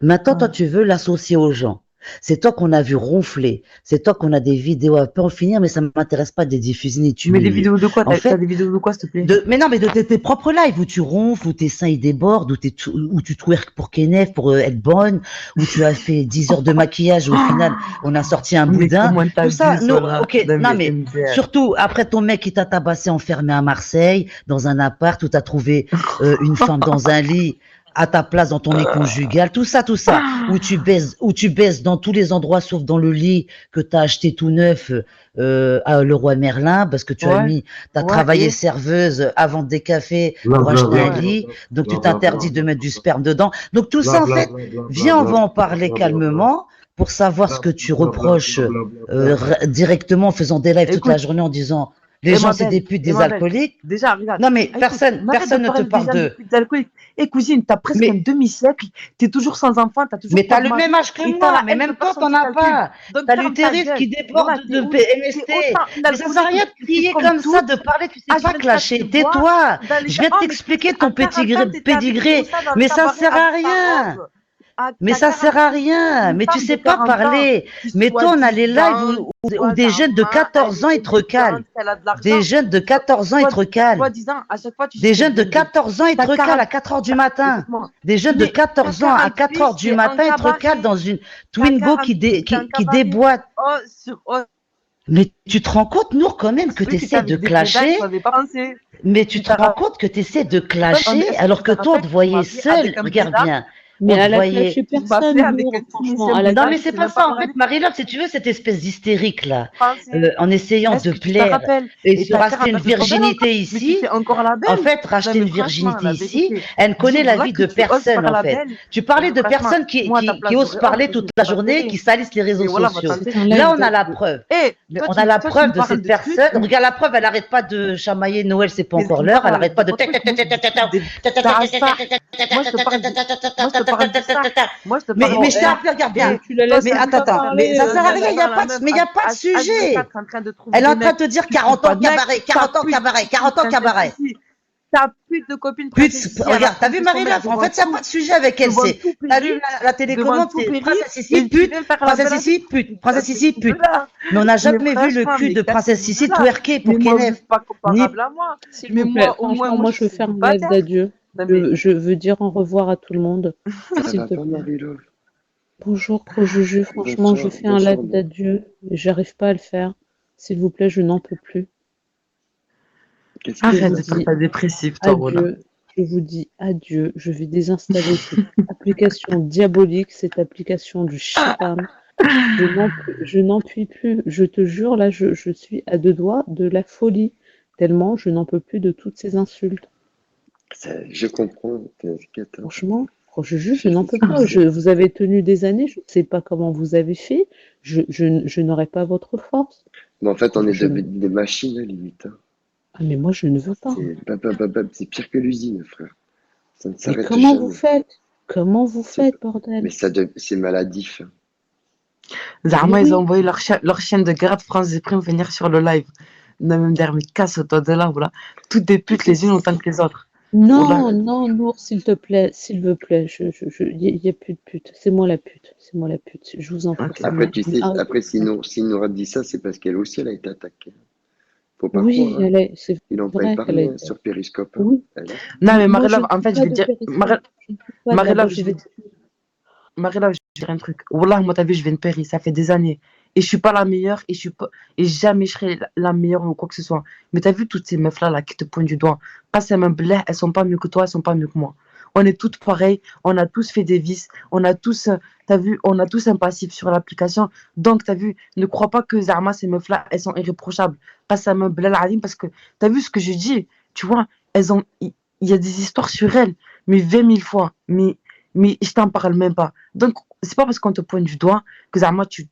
Maintenant, toi, tu veux l'associer aux gens. C'est toi qu'on a vu ronfler. C'est toi qu'on a des vidéos à peu en finir, mais ça ne m'intéresse pas de les diffuser ni tu. Mais des vidéos de quoi? En fait, t'as des vidéos de quoi, s'il te plaît? Mais non, mais de tes propres lives où tu ronfles, où tes seins ils débordent, où tu twerk pour Kenneth, pour être bonne, où tu as fait 10 heures de maquillage, où au final, on a sorti un boudin. Tout ça, non, ok, non, mais surtout, après ton mec qui t'a tabassé enfermé à Marseille, dans un appart où t'as trouvé une femme dans un lit, à ta place dans ton lit conjugal, tout ça, où tu baises dans tous les endroits sauf dans le lit que t'as acheté tout neuf à Leroy Merlin parce que tu as travaillé serveuse à vendre des cafés pour acheter un lit, donc tu t'interdis de mettre du sperme dedans. Donc tout ça en fait, viens, on va en parler calmement pour savoir ce que tu reproches directement en faisant des lives toute la journée en disant les gens c'est des putes, des alcooliques. Déjà, regarde. Non mais personne ne te parle de. Et cousine, t'as presque un demi-siècle, t'es toujours sans enfant, t'as toujours. Mais t'as le même âge que moi, mais même toi t'en as pas. T'as l'utérus qui déborde de MST. Mais ça sert à rien de crier comme ça, de parler, tu sais pas clasher. Tais-toi. Je viens de t'expliquer ton pédigré, mais ça sert à rien. Mais ça sert à rien. Mais tu sais pas parler. Mais toi, on a les lives où des jeunes de 14 ans ils te recalent. Des jeunes de 14 ans ils te recalent. Des jeunes de 14 ans ils te recalent à 4 heures du matin. Des jeunes de 14 ans à 4 heures du matin ils te recalent dans une Twingo qui déboîte. Mais tu te rends compte, Nour, quand même, que tu essaies de clasher. Mais tu te rends compte que tu essaies de clasher alors que toi, on te voyait seul. Regarde bien. Mais On te elle a voyait. lâché Tu vas personne, faire avec Nour, un franchement. Tunisien Elle a Non, blanc mais qui c'est sait pas même pas ça. En parler fait, Marie-Love, si tu veux, cette espèce d'hystérique là, français. en essayant Est-ce de que tu te plaire rappelles? et Et se ta sœur, racheter elle une t'a fait trop belle encore. virginité Mais tu ici, fais encore la en belle. fait, Non, racheter mais une franchement, virginité la ici, vérité. elle connaît la Là vie que de tu oses personne, faire en la fait. belle. Tu parlais de Franchement, personnes moi, à ta place, qui osent j'aurais honte, parler mais je toute vais la pas journée, pleurer. qui salissent les Mais réseaux voilà, sociaux. C'est un Là, live on a la d'adieu. preuve. Eh, On a la toi, tu preuve me de parles cette de trucs, personne. Regarde la preuve, elle n'arrête pas de chamailler Noël, c'est pas mais encore tu me l'heure. Elle parles n'arrête pas de de. vos trucs. Moi, je te dis des trucs des Tarassa. Moi, je te parle de, moi, je te parle de ça. Moi, je te parle Bon, Mais je de t'ai ça. appelé, regarde mais bien. Eh, tu la toi, laisses Mais t'as vu, même attends, pas t'as attends. vu, Mais parler, ça sert à rien, il n'y a la pas meuf, mais il y a pas de sujet. H24 en train de trouver Elle est des en train mecs de te dire qui trouvent 40 pas ans de mecs. cabaret, T'as 40 ans plus de cabaret, copine 40 ans princesse cabaret. ici. T'as plus de copine princesse ici. Elle a Regarde, t'as vu trompé son mec Marie-Love? En devant fait, il n'y a tout, pas de sujet avec elle. devant C'est, tout t'as vu Péri, la devant télécommande, tout c'est Péri, princesse ici, et tu pute, viens faire la princesse belle avec ici, pute, princesse ici, de pute. là. Mais on n'a Mais jamais vu le franchement, cul mais de princesse cassez-vous de ici là. twerker Mais pour moi, vous Kenef. n'êtes pas Ni, comparable à moi. S'il Mais vous plaît, moi, au moins, franchement, moi, moi je je veux suis faire un live célibataire. d'adieu. Non, mais Je veux dire au revoir à tout le monde, Ça s'il va te pas, plaît. Marie-Love? Bonjour, Juju, franchement, je Bonsoir, fais un bonsoir. live d'adieu. J'arrive pas à le faire. S'il vous plaît, je n'en peux plus. Qu'est-ce Je qui se arrête vous de passe? faire dis ta dépressive, toi, Rola. adieu. Je vous dis adieu. Je vais désinstaller cette application diabolique, cette application du shaitan. Je n'en puis plus. Je te jure, là, je suis à deux doigts de la folie, tellement je n'en peux plus de toutes ces insultes. Je comprends, t'inquiète. Franchement, je n'en peux pas. Vous avez tenu des années, je ne sais pas comment vous avez fait. Je n'aurai pas votre force. Mais en fait, on est Je- devenus des machines, limite. Hein. Ah, mais moi, je ne veux pas. C'est pire que l'usine, frère. Ça ne Mais s'arrête comment vous jamais. faites? Comment vous C'est- faites, bordel? Mais c'est maladif. Hein. Zahma, Mais ils ont oui. envoyé leur chienne de garde France des primes venir sur le live. Non, même derrière, casse-toi de là, voilà. Toutes des putes, les unes autant que les autres. Non, non, Nour, s'il te plaît, s'il vous plaît, y a plus de pute. C'est moi la pute. C'est moi la pute. Je vous en prie. Ok. c'est Après, moi. tu sais, Arrêtez après, de faire. si Noura dit ça, c'est parce qu'elle aussi, elle a été attaquée. Faut pas Oui, croire. Hein. c'est Ils n'ont pas vrai qu'elle a épargné hein, été. sur Periscope. Hein. Oui. Elle, hein. Non, mais Moi, je Marie-Love, ne en suis fait, je pas vais de dire. Périscope. Je ne suis pas de la Marie-Love, je vais beauté. Marie-Love, je vais dire un truc. Wallah, moi, t'as vu, je viens de Péry, ça fait des années. Et je suis pas la meilleure, et je suis pas, et jamais je serai la meilleure ou quoi que ce soit. Mais t'as vu toutes ces meufs-là, là, qui te pointent du doigt. Pas ces mêmes blés, elles sont pas mieux que toi, elles sont pas mieux que moi. On est toutes pareilles, on a tous fait des vices, on a tous, t'as vu, on a tous un passif sur l'application. Donc, t'as vu, ne crois pas que Zarma, ces meufs-là, elles sont irréprochables. Pas ces mêmes blés, parce que t'as vu ce que je dis, tu vois, il y a des histoires sur elles, mais 20 000 fois. Mais je t'en parle même pas. Donc, c'est pas parce qu'on te pointe du doigt que Zama, tu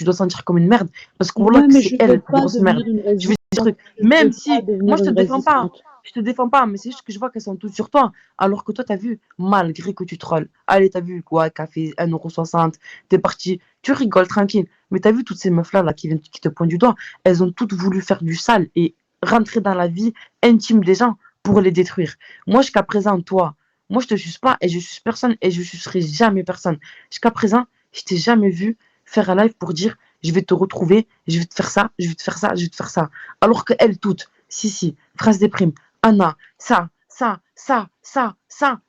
dois sentir comme une merde. Parce que voilà Ouais, que mais c'est je elle, veux la pas grosse merde. devenir une Je vais dire un résistante. truc. Je Même veux si, pas moi, devenir je te une défends pas. résistante. Je te défends pas, mais c'est juste que je vois qu'elles sont toutes sur toi. Alors que toi, t'as vu, malgré que tu trolls. Allez, t'as vu, quoi, café, 1,60 €, t'es parti, tu rigoles tranquille. Mais t'as vu toutes ces meufs-là là, qui te pointent du doigt, elles ont toutes voulu faire du sale et rentrer dans la vie intime des gens pour les détruire. Moi, jusqu'à présent, toi, moi, je te suce pas et je suce personne et je sucerai jamais personne. Jusqu'à présent, je t'ai jamais vu faire un live pour dire je vais te retrouver, je vais te faire ça, je vais te faire ça, je vais te faire ça. Alors qu'elles toutes, si, Phrase des primes, Anna, ça,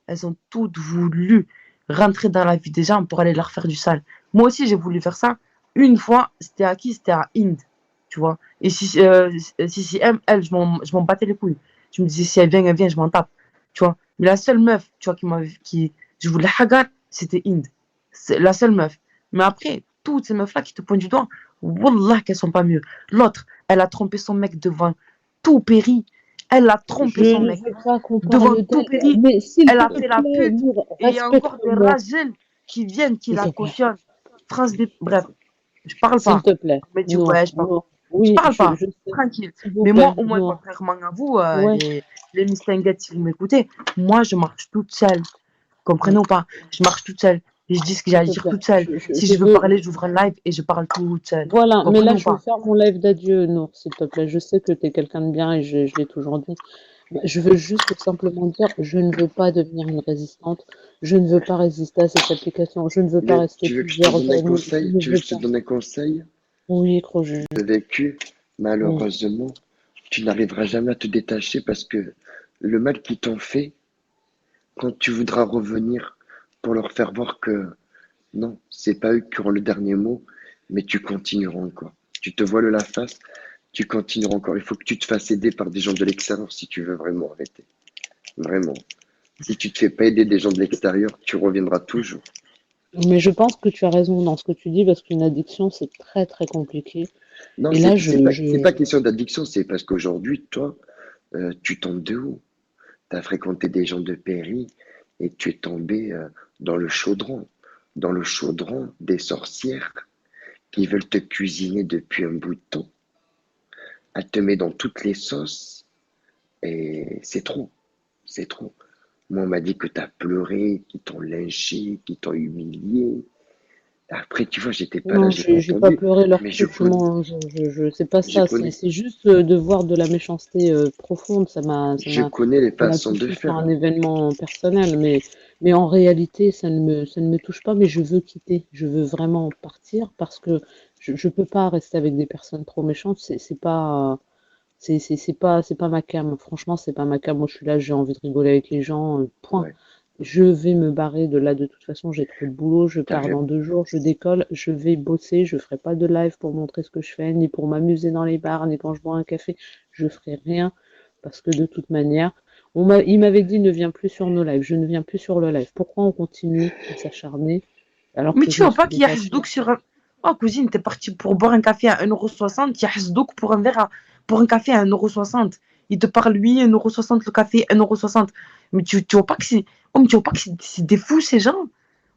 elles ont toutes voulu rentrer dans la vie des gens pour aller leur faire du sale. Moi aussi, j'ai voulu faire ça. Une fois, c'était à qui? C'était à Inde, tu vois. Et si elle, je m'en battais les couilles. Je me disais, si elle vient, je m'en tape, tu vois. Mais la seule meuf, tu vois, je voulais hagar, c'était Inde. C'est la seule meuf. Mais après, toutes ces meufs-là qui te pointent du doigt, wallah qu'elles sont pas mieux. L'autre, elle a trompé son mec devant tout Péri. Elle a trompé Je son ne mec veux pas qu'on devant parle tout d'elle. Péri. Mais s'il Elle a te fait la plaît, pute. Nour, Et il y a encore des respecte-moi. ragels qui viennent, qui S'il la te plaît. cautionnent. Bref, je parle S'il pas. te plaît. Je me dis, Nour, ouais, je parle. Nour. Je Oui, parle pas. je sais. Tranquille. S'il vous Mais moi, plaît, au moins, Nour. contrairement à vous, Ouais. les mistinguettes, si vous m'écoutez, moi, je marche toute seule. Comprenez ou pas? Je marche toute seule. Et je dis ce que j'ai à S'il te dire plaît. toute seule. Si Je je veux veux. parler, j'ouvre un live et je parle toute seule. Voilà, mais Comprenez là, ou je veux pas? faire mon live d'adieu, Nour, s'il te plaît. Je sais que tu es quelqu'un de bien et je l'ai toujours dit. Je veux juste simplement dire, je ne veux pas devenir une résistante. Je ne veux pas résister à cette application. Je ne veux pas Mais rester tu veux que je te plusieurs donne un années. Je conseil? ne Tu veux veux que je te pas. donne un conseil? Oui, gros juge. Le vécu, malheureusement, tu n'arriveras jamais à te détacher parce que le mal qu'ils t'ont fait, quand tu voudras revenir pour leur faire voir que non, c'est pas eux qui auront le dernier mot, mais tu continueras encore. Tu te voiles la face, tu continueras encore. Il faut que tu te fasses aider par des gens de l'extérieur si tu veux vraiment arrêter. Vraiment. Si tu te fais pas aider des gens de l'extérieur, tu reviendras toujours. Mais je pense que tu as raison dans ce que tu dis parce qu'une addiction, c'est très très compliqué. Non, Et là, c'est pas question d'addiction, c'est parce qu'aujourd'hui, toi, tu tombes de haut. Tu as fréquenté des gens de Péry et tu es tombé dans le chaudron des sorcières qui veulent te cuisiner depuis un bout de temps. Elle te met dans toutes les sauces et c'est trop, c'est trop. Moi, on m'a dit que tu as pleuré, qu'ils t'ont lynché, qu'ils t'ont humilié. Après, tu vois, j'étais pas là, non, j'ai pas j'ai pas entendu, pleuré leur mais truc, non, c'est pas je ça, connais, c'est juste de voir de la méchanceté profonde, je connais les ça m'a façons de touché sur faire. un événement personnel, mais en réalité, ça ne me touche pas, mais je veux quitter, je veux vraiment partir parce que je peux pas rester avec des personnes trop méchantes, c'est pas, c'est pas ma came, franchement, c'est pas ma came, moi je suis là, j'ai envie de rigoler avec les gens, point. Ouais, Je vais me barrer de là de toute façon, j'ai trop de boulot, je t'as pars raison. dans 2 jours, je décolle, je vais bosser, je ferai pas de live pour montrer ce que je fais, ni pour m'amuser dans les bars, ni quand je bois un café, je ferai rien, parce que de toute manière, il m'avait dit ne viens plus sur nos lives, je ne viens plus sur le live. Pourquoi on continue à s'acharner alors Mais que tu je me vois suis pas qu'il y a détachée? Hasdouk sur un. Oh, cousine, t'es parti pour boire un café à 1,60 €. Il y a Hasdouk pour un verre pour un café à 1,60 €. Il te parle, lui, 1,60 € le café, 1,60 €. Mais tu vois pas que c'est. Oh, mais tu vois pas que c'est des fous, ces gens.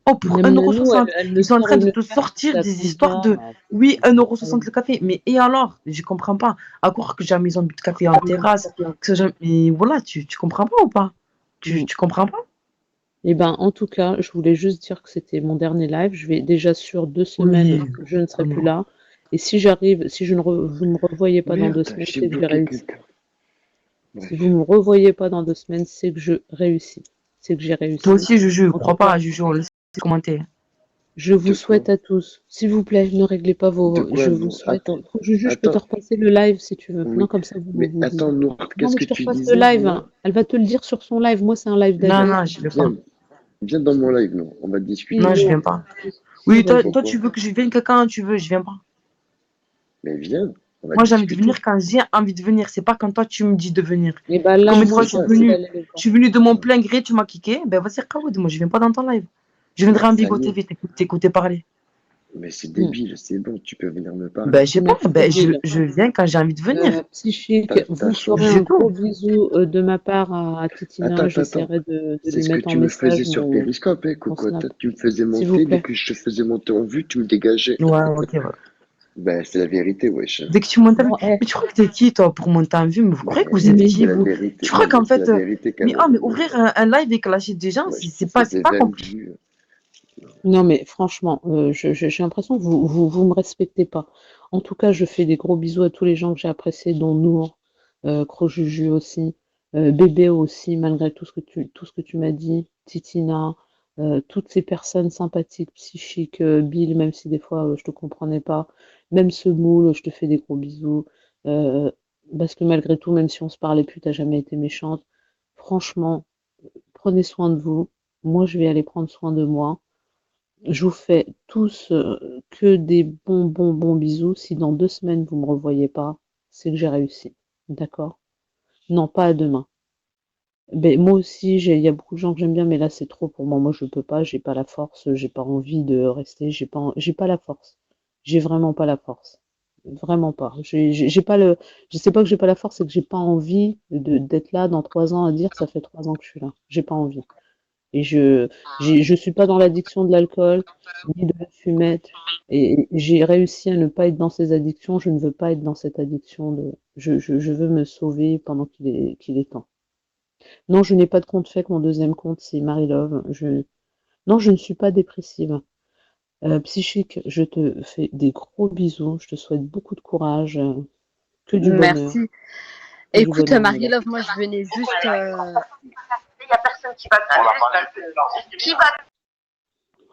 Oh, pour Même Nanou, 1,60 €. elle me Ils sont en sort train de une te carte sortir à des 30 histoires de. balles, Oui, c'est 1,60 € incroyable. le café. Mais et alors? Je comprends pas. À croire que j'ai la maison de café en terrasse. Mais voilà, tu comprends pas ou pas? Mm. Tu comprends pas? Eh ben, en tout cas, je voulais juste dire que c'était mon dernier live. Je vais déjà sur 2 semaines, Oui. je ne serai plus Vraiment. là. Et si j'arrive, si je ne re- vous me revoyez pas dans deux Merde, semaines, j'ai c'est que j'ai bloqué réussi. quelqu'un. Si vous Bref, me revoyez pas dans 2 semaines, c'est que je réussis. C'est que j'ai Toi réussi. aussi, Juju, En tout crois pas cas, à Juju, on le sait commenter. je vous de quoi? souhaite à tous, s'il vous plaît, ne réglez pas De vos. quoi, Je vous non? souhaite. Attends, Juju, je peux te attends, repasser le live si tu veux. Non, oui. comme ça, Mais attends, Nour, Non, qu'est-ce mais que je te tu repasse le disais, live, Nour? hein. Elle va te le dire sur son live. Moi, c'est un live Non, d'adulte. non, je vais pas. Viens, viens dans mon live, Nour, on va Oui, discuter. Non, je non. viens pas. Si, Oui, vas-y. toi, Pourquoi? tu veux que je vienne quand tu veux, je viens pas. Mais viens, on va Moi, j'ai envie de discuter. venir quand j'ai envie de venir. C'est pas quand toi, tu me dis de venir. Et bah là, Combien de moi, fois C'est je suis ça, j'ai envie c'est. venue, d'aller les je voir. suis venue de mon Non, plein gré, tu m'as kické. Ben, vas-y, Kaoud, moi, je viens pas dans ton live. Je viendrai en ça Bigo y est. TV t'écouter parler. Mais c'est Mm. débile, c'est bon, tu peux venir me parler. Ben, je sais pas. Merci, Ben, Bill. je viens quand j'ai envie de venir. Psychique, T'as vous ferez changé. un C'est gros tout. bisou de ma part à Attends, Titina. attends, attends. J'essaierai de C'est lui ce que mettre en tu me faisais message sur Periscope, hein, mon Snap. cocotte. Tu me faisais S'il vous monter, dès plaît. que je te faisais monter en vue, tu me dégageais. Ouais, ok, ouais. Ben, c'est la vérité, wesh. Dès que tu montes en vue. Bon, Mais tu crois que t'es qui, toi, pour monter en vue? Mais vous croyez que vous êtes Mais qui, c'est la vous? vérité. Tu crois Non, mais qu'en c'est fait. la vérité quand Mais, oh, mais même, ouvrir wesh. un live et clasher des gens, Wesh, c'est ça fait pas 20 compliqué. vues. non, mais franchement, j'ai l'impression que vous me respectez pas. En tout cas, je fais des gros bisous à tous les gens que j'ai appréciés, dont Nour, Crojuju aussi, Bébé aussi, malgré tout ce que tu m'as dit, Titina, toutes ces personnes sympathiques, psychiques, Bill, même si des fois je te comprenais pas, même ce moule, je te fais des gros bisous, euh, parce que malgré tout, même si on se parlait plus, t'as jamais été méchante. Franchement, prenez soin de vous. Moi, je vais aller prendre soin de moi. Je vous fais tous que des bons bisous. Si dans 2 semaines vous me revoyez pas, c'est que j'ai réussi. D'accord? Non, pas à demain. Ben, moi aussi, il y a beaucoup de gens que j'aime bien, mais là c'est trop pour moi. Moi je peux pas, j'ai pas la force, j'ai pas envie de rester, j'ai pas la force. J'ai vraiment pas la force. Vraiment pas. J'ai pas le, je sais pas que j'ai pas la force, c'est que j'ai pas envie d'être là dans 3 ans à dire ça fait 3 ans que je suis là. J'ai pas envie. Et je suis pas dans l'addiction de l'alcool, ni de la fumette. Et j'ai réussi à ne pas être dans ces addictions. Je ne veux pas être dans cette addiction je veux me sauver pendant qu'il est temps. Non, je n'ai pas de compte fake. Mon deuxième compte, c'est Marilove. Non, je ne suis pas dépressive. Psychique, je te fais des gros bisous. Je te souhaite beaucoup de courage, que du bonheur, Merci. que du Écoute, bonheur, mon gars. Marie-Love, moi, je venais juste.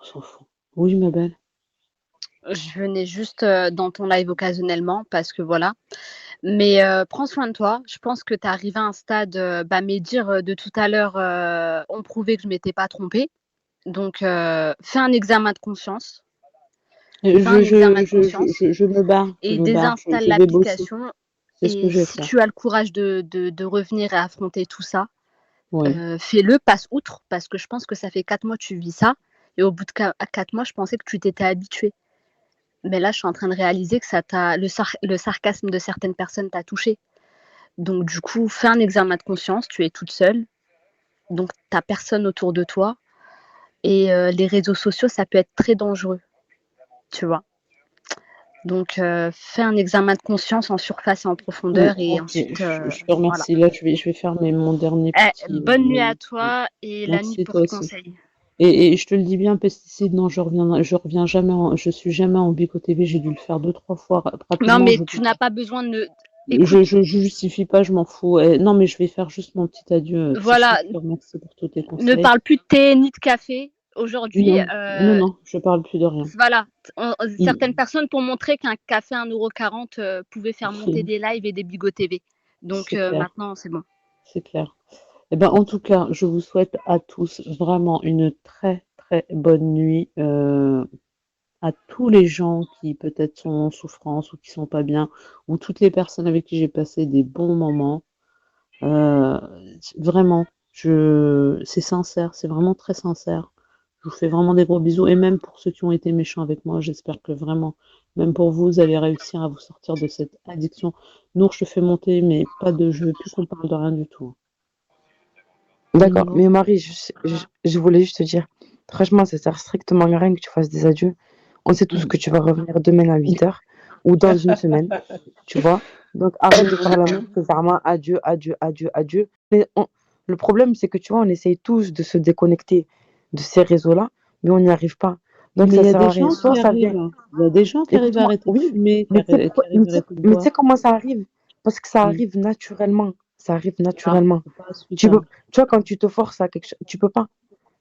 On s'en fout. Oui, ma belle. Je venais juste dans ton live occasionnellement parce que voilà. Mais prends soin de toi. Je pense que tu es arrivé à un stade, mes dires de tout à l'heure ont prouvé que je ne m'étais pas trompée. Donc, fais un examen de conscience. Fais un examen de conscience Je me barre, et désinstalle je vais bosser. l'application. C'est ce que Et je vais si faire. tu as le courage de revenir et affronter tout ça, Ouais. fais-le, passe outre, parce que je pense que ça fait 4 mois que tu vis ça, et au bout de 4 mois, je pensais que tu t'étais habitué. Mais là, je suis en train de réaliser que le sarcasme de certaines personnes t'a touché. Donc du coup, fais un examen de conscience, tu es toute seule, donc tu as personne autour de toi, et les réseaux sociaux, ça peut être très dangereux, tu vois? Donc fais un examen de conscience en surface et en profondeur, et Ok, ensuite, je te voilà. remercie. Là, je vais faire mon dernier petit. Bonne nuit à toi et la nuit Merci, toi porte aussi. conseil. Et je te le dis bien, pesticides, non, je reviens jamais je suis jamais en Bico TV, j'ai dû le faire 2, 3 fois Non, rapidement, mais je tu n'as pas besoin de... Écoute, je justifie pas, je m'en fous. Non, mais je vais faire juste mon petit adieu, voilà, psychique, je te remercie pour tous tes ne conseils. parle plus de thé ni de café. Aujourd'hui, Non, je parle plus de rien. voilà, certaines personnes t'ont montré qu'un café à 1,40 € pouvait faire monter des lives et des Bigo TV. Donc C'est clair, maintenant, c'est bon. c'est clair. Eh ben, en tout cas, je vous souhaite à tous vraiment une très, très bonne nuit. À tous les gens qui peut-être sont en souffrance ou qui sont pas bien, ou toutes les personnes avec qui j'ai passé des bons moments. Vraiment, c'est sincère, c'est vraiment très sincère. Je vous fais vraiment des gros bisous, et même pour ceux qui ont été méchants avec moi, j'espère que vraiment, même pour vous, vous allez réussir à vous sortir de cette addiction. Nour, je te fais monter, mais je veux plus qu'on parle de rien du tout. D'accord, Nour. mais Marie, je voulais juste te dire, franchement, ça sert strictement à rien que tu fasses des adieux. On sait tous que tu vas revenir demain à 8h ou dans une semaine, tu vois. Donc arrête de faire la même, c'est vraiment adieu, adieu, adieu, adieu. Mais le problème, c'est que tu vois, on essaye tous de se déconnecter de ces réseaux-là, mais on n'y arrive pas. Donc Mais ça il y a sert des à rien. gens Soit qui ça vient. arrivent, hein. Il y a des gens qui arrivent à Écoute-moi, arrêter de oui, fumer, mais qui arrivent à arrêter de mais tu sais boire. comment ça arrive? Parce que ça Mm. arrive naturellement. Ça arrive Ah, naturellement. c'est pas celui-là. Tu vois, quand tu te forces à quelque chose, tu peux pas.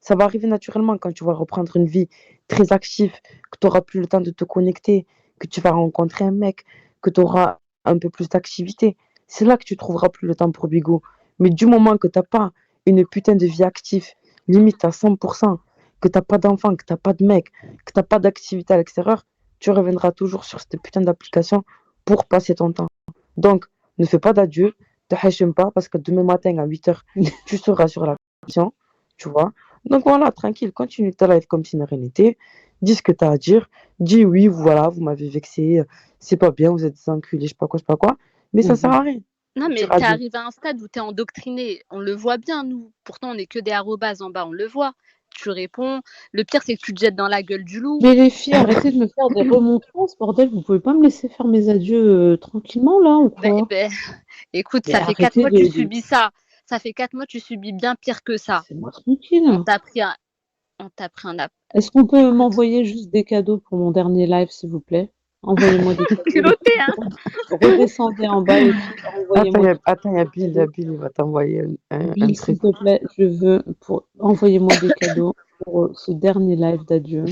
Ça va arriver naturellement quand tu vas reprendre une vie très active, que tu auras plus le temps de te connecter, que tu vas rencontrer un mec, que tu auras un peu plus d'activité. C'est là que tu trouveras plus le temps pour Bigo. Mais du moment que tu n'as pas une putain de vie active, limite à 100%, que tu n'as pas d'enfant, que tu n'as pas de mec, que tu n'as pas d'activité à l'extérieur, tu reviendras toujours sur cette putain d'application pour passer ton temps. Donc, ne fais pas d'adieu, ne hachime pas, parce que demain matin à 8h, tu seras sur l'application, tu vois. Donc voilà, tranquille, continue ta life comme si de rien n'était. Dis ce que tu as à dire. Dis oui, voilà, vous m'avez vexé, c'est pas bien, vous êtes des enculés, je sais pas quoi, je sais pas quoi. Mais ça sert à rien. Non, mais Dire tu es adieu. arrivé à un stade où tu es endoctriné. On le voit bien, nous. Pourtant, on n'est que des arrobases en bas, on le voit. Tu réponds. Le pire, c'est que tu te jettes dans la gueule du loup. Mais les filles, arrêtez de me faire des remontrances, bordel, vous pouvez pas me laisser faire mes adieux tranquillement là ou quoi? Écoute, Mais ça fait 4 arrêtez mois que tu de... subis ça. Ça fait 4 mois que tu subis bien pire que ça. Laissez-moi tranquille. On t'a pris un Est-ce qu'on peut m'envoyer juste des cadeaux pour mon dernier live, s'il vous plaît? Envoyez-moi des cadeaux. culotté, hein. Redescendez en bas, les filles, envoyez-moi Attends, il y a Bill, il va t'envoyer un Bill, truc. s'il te plaît, envoyez-moi des cadeaux pour ce dernier live d'adieu.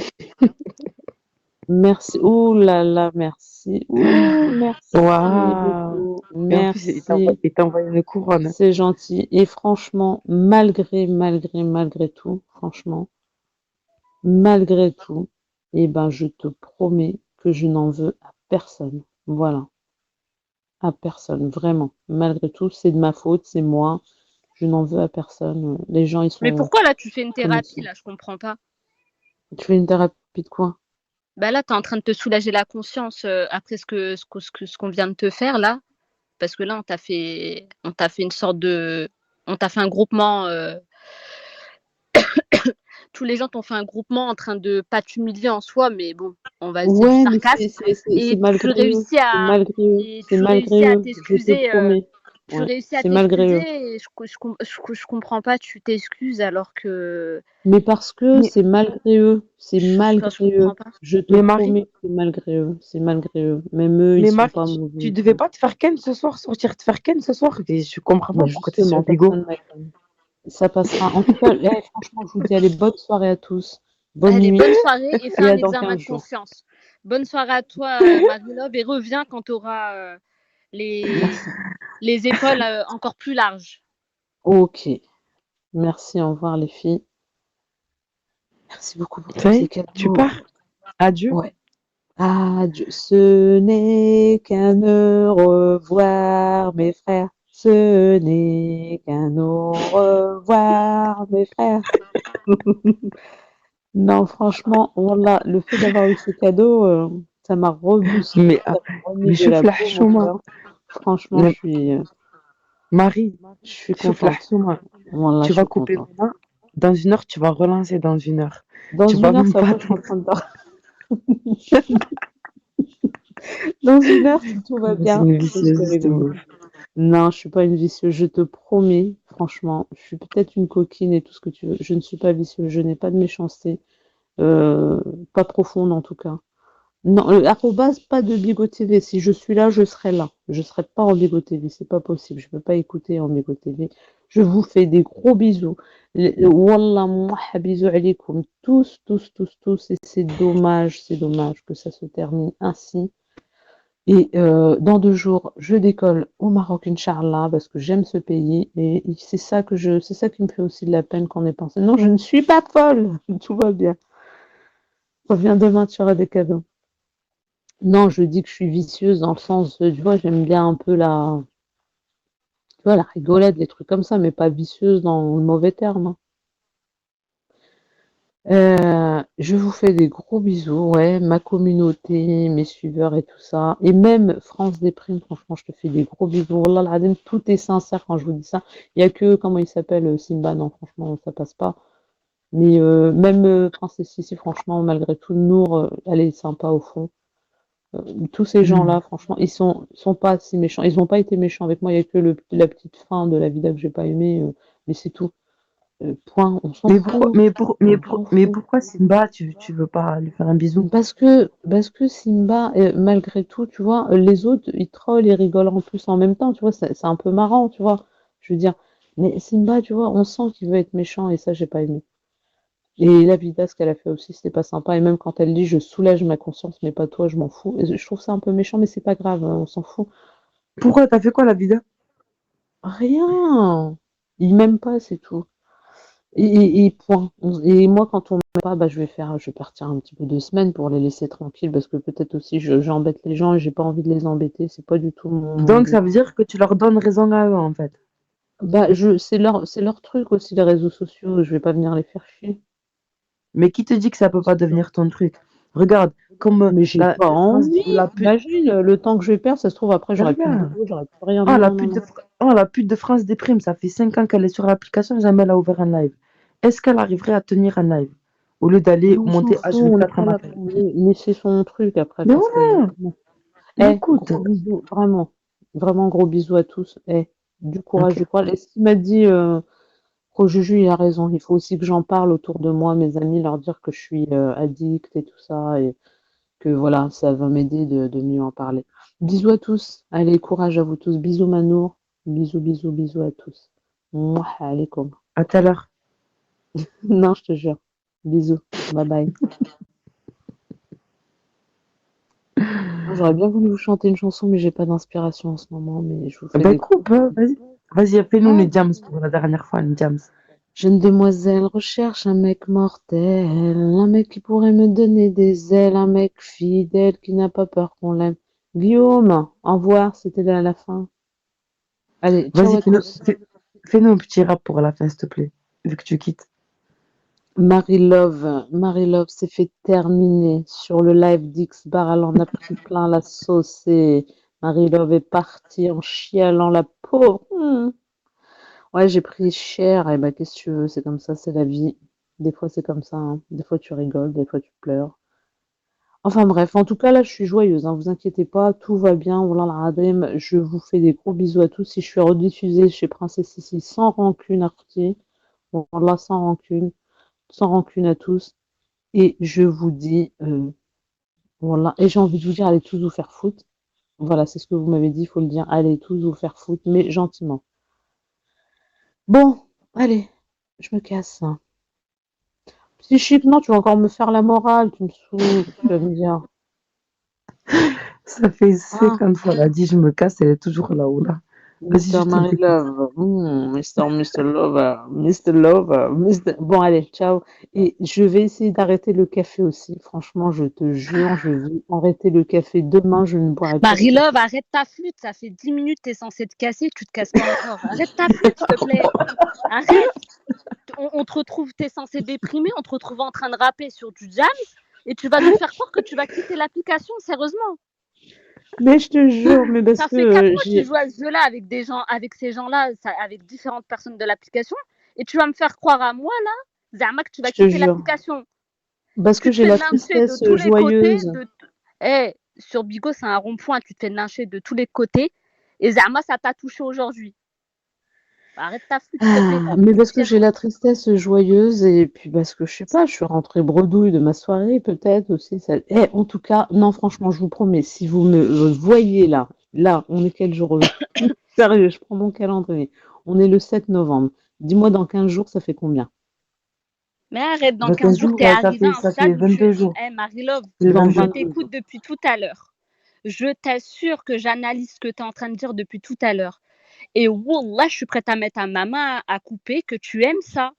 Merci. Oh là là, merci. Oh, merci Waouh. beaucoup. Et en plus, Merci. il t'a envoyé une couronne. C'est gentil. Et franchement, malgré tout, franchement, malgré tout, eh ben, je te promets que je n'en veux à personne. Voilà. À personne, vraiment. Malgré tout, c'est de ma faute, c'est moi. Je n'en veux à personne. Les gens, ils Mais sont pourquoi là, tu fais une comme ils thérapie, sont. là? Je comprends pas. Tu fais une thérapie de quoi? Bah là, tu es en train de te soulager la conscience après ce qu'on vient de te faire, là. Parce que là, on t'a fait une sorte de... On t'a fait un groupement... Tous les gens t'ont fait un groupement en train de pas t'humilier en soi, mais bon, c'est du Ouais, mais sarcasme. c'est Et tu malgré eux. réussis C'est à... malgré eux. Et C'est tu réussis malgré à eux. Je te t'excuser. promets. Tu Ouais, réussis à c'est malgré eux. t'excuser. Et je comprends pas, tu t'excuses alors que... Mais parce que Mais, c'est malgré eux. C'est Je malgré eux. comprends pas. Je te mais Marie, promets que c'est malgré eux. C'est malgré eux. Même eux, ils mais sont Marie, pas tu mauvais. devais pas te faire ken ce soir, sortir te faire ken ce soir. Et je comprends pas Bah pourquoi tu es sur justement, Bigo. personne n'a compris. Ça passera. En tout cas, franchement, je vous dis, allez, bonne soirée à tous. Bonne Allez, nuit. bonne soirée et fais Et un à dans examen 15 de jours. conscience. Bonne soirée à toi, Marie-Lobe, et reviens quand tu auras les, Merci. les épaules encore plus larges. Ok. Merci, au revoir les filles. Merci beaucoup pour tous Ça y ces est, tu cadeaux. pars. Adieu. Ouais. Adieu. Ce n'est qu'un au revoir, mes frères. Ce n'est qu'un au revoir, mes frères. Non, franchement, voilà, le fait d'avoir eu ce cadeau, ça m'a reboosté, Mais, ça m'a remis mais de la شوف baume au الحشومة cœur. Franchement, Marie, je suis شوف contente. الحشومة Voilà, tu je vas suis couper contente. maintenant. Dans 1 heure, tu vas relancer dans 1 heure. Dans Tu vas 1 heure, même ça pas quoi, je suis en attendre. train de dormir. Dans 1 heure, si tout va C'est bien, une je serai vicieuse de good. ouf. Non, je suis pas une vicieuse, je te promets, franchement. Je suis peut-être une coquine et tout ce que tu veux. Je ne suis pas vicieuse, je n'ai pas de méchanceté, euh, pas profonde en tout cas. Non, arrobase, pas de Bigo TV. Si je suis là, je serai là. Je serai pas en Bigo TV, c'est pas possible. Je peux pas écouter en Bigo TV. Je vous fais des gros bisous. Wallah, mouah, bisous alaikum. Tous, tous, tous, tous. Et c'est dommage que ça se termine ainsi. Et dans 2 jours, je décolle au Maroc, Inch'Allah, parce que j'aime ce pays. Et c'est ça qui me fait aussi de la peine qu'on ait pensé. Non, je ne suis pas folle. Tout va bien. Reviens demain, tu auras des cadeaux. Non, je dis que je suis vicieuse dans le sens, tu vois, j'aime bien un peu tu vois, la rigolade, les trucs comme ça, mais pas vicieuse dans le mauvais terme, hein. Je vous fais des gros bisous, ouais, ma communauté, mes suiveurs et tout ça. Et même France Déprime, franchement, je te fais des gros bisous. Wallah al-azim, tout est sincère quand je vous dis ça. Il y a que, comment il s'appelle, Simba, non, franchement, ça passe pas. Mais même Princesse Sissi, franchement, malgré tout, Nour, elle est sympa au fond. Tous ces gens-là, franchement, ils sont pas si méchants. Ils n'ont pas été méchants avec moi. Il y a que la petite fin de la vida que j'ai pas aimée, mais c'est tout. Point. On s'en Mais pourquoi, fout. mais pour, mais On pour, s'en mais fout. pourquoi Simba, tu veux pas lui faire un bisou? Parce que Simba, malgré tout, tu vois, les autres, ils trollent, ils rigolent en plus en même temps, tu vois, c'est un peu marrant, tu vois. Je veux dire, mais Simba, tu vois, on sent qu'il veut être méchant et ça, j'ai pas aimé. Et la vida, ce qu'elle a fait aussi, c'était pas sympa. Et même quand elle dit, je soulage ma conscience, mais pas toi, je m'en fous. Et je trouve ça un peu méchant, mais c'est pas grave, on s'en fout. Pourquoi t'as fait quoi la vidéo? Rien. Il m'aime pas, c'est tout. Et point. Et moi, quand on m'aime pas, bah, je vais partir un petit peu 2 semaines pour les laisser tranquilles parce que peut-être aussi j'embête les gens et j'ai pas envie de les embêter. C'est pas du tout mon Donc but. ça veut dire que tu leur donnes raison à eux en fait. Bah, c'est leur truc aussi, les réseaux sociaux. Je vais pas venir les faire chier. Mais qui te dit que ça peut pas devenir ton truc? Regarde, comme Mais j'ai la, pas envie. la pute. Imagine le temps que je vais perdre, ça se trouve après j'aurai plus de Regarde. boulot, j'aurai plus rien. Oh Non, la non, non, pute de, non. oh, la pute de France Déprime, ça fait 5 ans qu'elle est sur l'application, jamais elle a ouvert un live. Est-ce qu'elle arriverait à tenir un live au lieu d'aller Mais on s'en monter fout, on n'est H24 un pas là matin? pour mais c'est son truc après, Mais faire ce qu'elle veut. voilà, mais écoute. Gros bisous, vraiment. Vraiment gros bisous à tous. Du courage, Ok. du courage. Et ce qu'il m'a dit, Pro Juju, il a raison. Il faut aussi que j'en parle autour de moi, mes amis, leur dire que je suis addict et tout ça, et que voilà, ça va m'aider de mieux en parler. Bisous à tous. Allez, courage à vous tous. Bisous Manour. Bisous, bisous, bisous à tous. Mouah, allez, comme. À tout à l'heure. Non, je te jure. Bisous. Bye bye. J'aurais bien voulu vous chanter une chanson, mais j'ai pas d'inspiration en ce moment. Mais je vous fais Ben des gros coupe, hein, vas-y. Vas-y, fais-nous bisous. une jams pour la dernière fois, une jams. Jeune demoiselle recherche un mec mortel, un mec qui pourrait me donner des ailes, un mec fidèle qui n'a pas peur qu'on l'aime. Guillaume, au revoir, c'était là à la fin. Allez, ciao Vas-y, à tous. fais-nous un petit rap pour la fin, s'il te plaît, vu que tu quittes. Marie-Love s'est fait terminer sur le live d'X-Bar, elle en a pris plein la sauce et Marie-Love est partie en chialant la pauvre. Ouais, j'ai pris cher, et bah qu'est-ce que tu veux, c'est comme ça, c'est la vie. Des fois c'est comme ça, hein. Des fois tu rigoles, des fois tu pleures. Enfin bref, en tout cas là je suis joyeuse, hein, vous inquiétez pas, tout va bien, Wallah al-Azim, je vous fais des gros bisous à tous. Si je suis rediffusée chez Princesse ici, sans rancune Artie, Wallah sans rancune à tous. Et je vous dis, voilà, et j'ai envie de vous dire, allez tous vous faire foutre. Voilà, c'est ce que vous m'avez dit, il faut le dire, allez tous vous faire foutre, mais gentiment. Bon, allez, je me casse. Psychique, non, tu vas encore me faire la morale, tu me saoules, tu vas me dire. Ça fait Ah, 50 fois, elle a dit je me casse, elle est toujours là-haut là. Vas-y, Mr. je t'en Marie prie. Love, Mr. Lover, Mr. Lover, Mr. Bon, allez, ciao. Et je vais essayer d'arrêter le café aussi. Franchement, je te jure, je vais arrêter le café. Demain, je ne boirai pas de café. Marie-Love, arrête ta flûte, ça fait 10 minutes, t'es censée te casser, tu te casses pas encore. Arrête ta flûte, s'il te plaît. Arrête. On te retrouve, t'es censé déprimer, on te retrouve en train de rapper sur du jam et tu vas nous faire croire que tu vas quitter l'application, sérieusement. Mais je te jure, mais parce Ça que fait 4 mois que tu joues à ce jeu-là avec des gens, avec ces gens-là, avec différentes personnes de l'application, et tu vas me faire croire à moi, là, Zama, que tu vas je te quitter jure. l'application. Parce Tu que te j'ai fais la lyncher de tristesse tous les côtés. joyeuse. Sur Bigo, c'est un rond-point, tu te fais lyncher de tous les côtés, et Zama, ça t'a touché aujourd'hui. Arrête ta flûte, s'il te plaît. Mais parce que j'ai la tristesse joyeuse et puis parce que je sais pas, je suis rentrée bredouille de ma soirée peut-être aussi. En tout cas, non, franchement, je vous promets, si vous me voyez là, on est quel jour aujourd'hui? Sérieux, je prends mon calendrier. On est le 7 novembre. Dis-moi, dans 15 jours, ça fait combien? Mais arrête, dans Dans 15 15 jours, jours, t'es arrivé à un ça stade fait où tu 22 es. jours. Marie-Love, C'est Dans le je 22 t'écoute jours. depuis tout à l'heure. Je t'assure que j'analyse ce que tu es en train de dire depuis tout à l'heure. Et wallah, je suis prête à mettre à ma main à couper que tu aimes ça.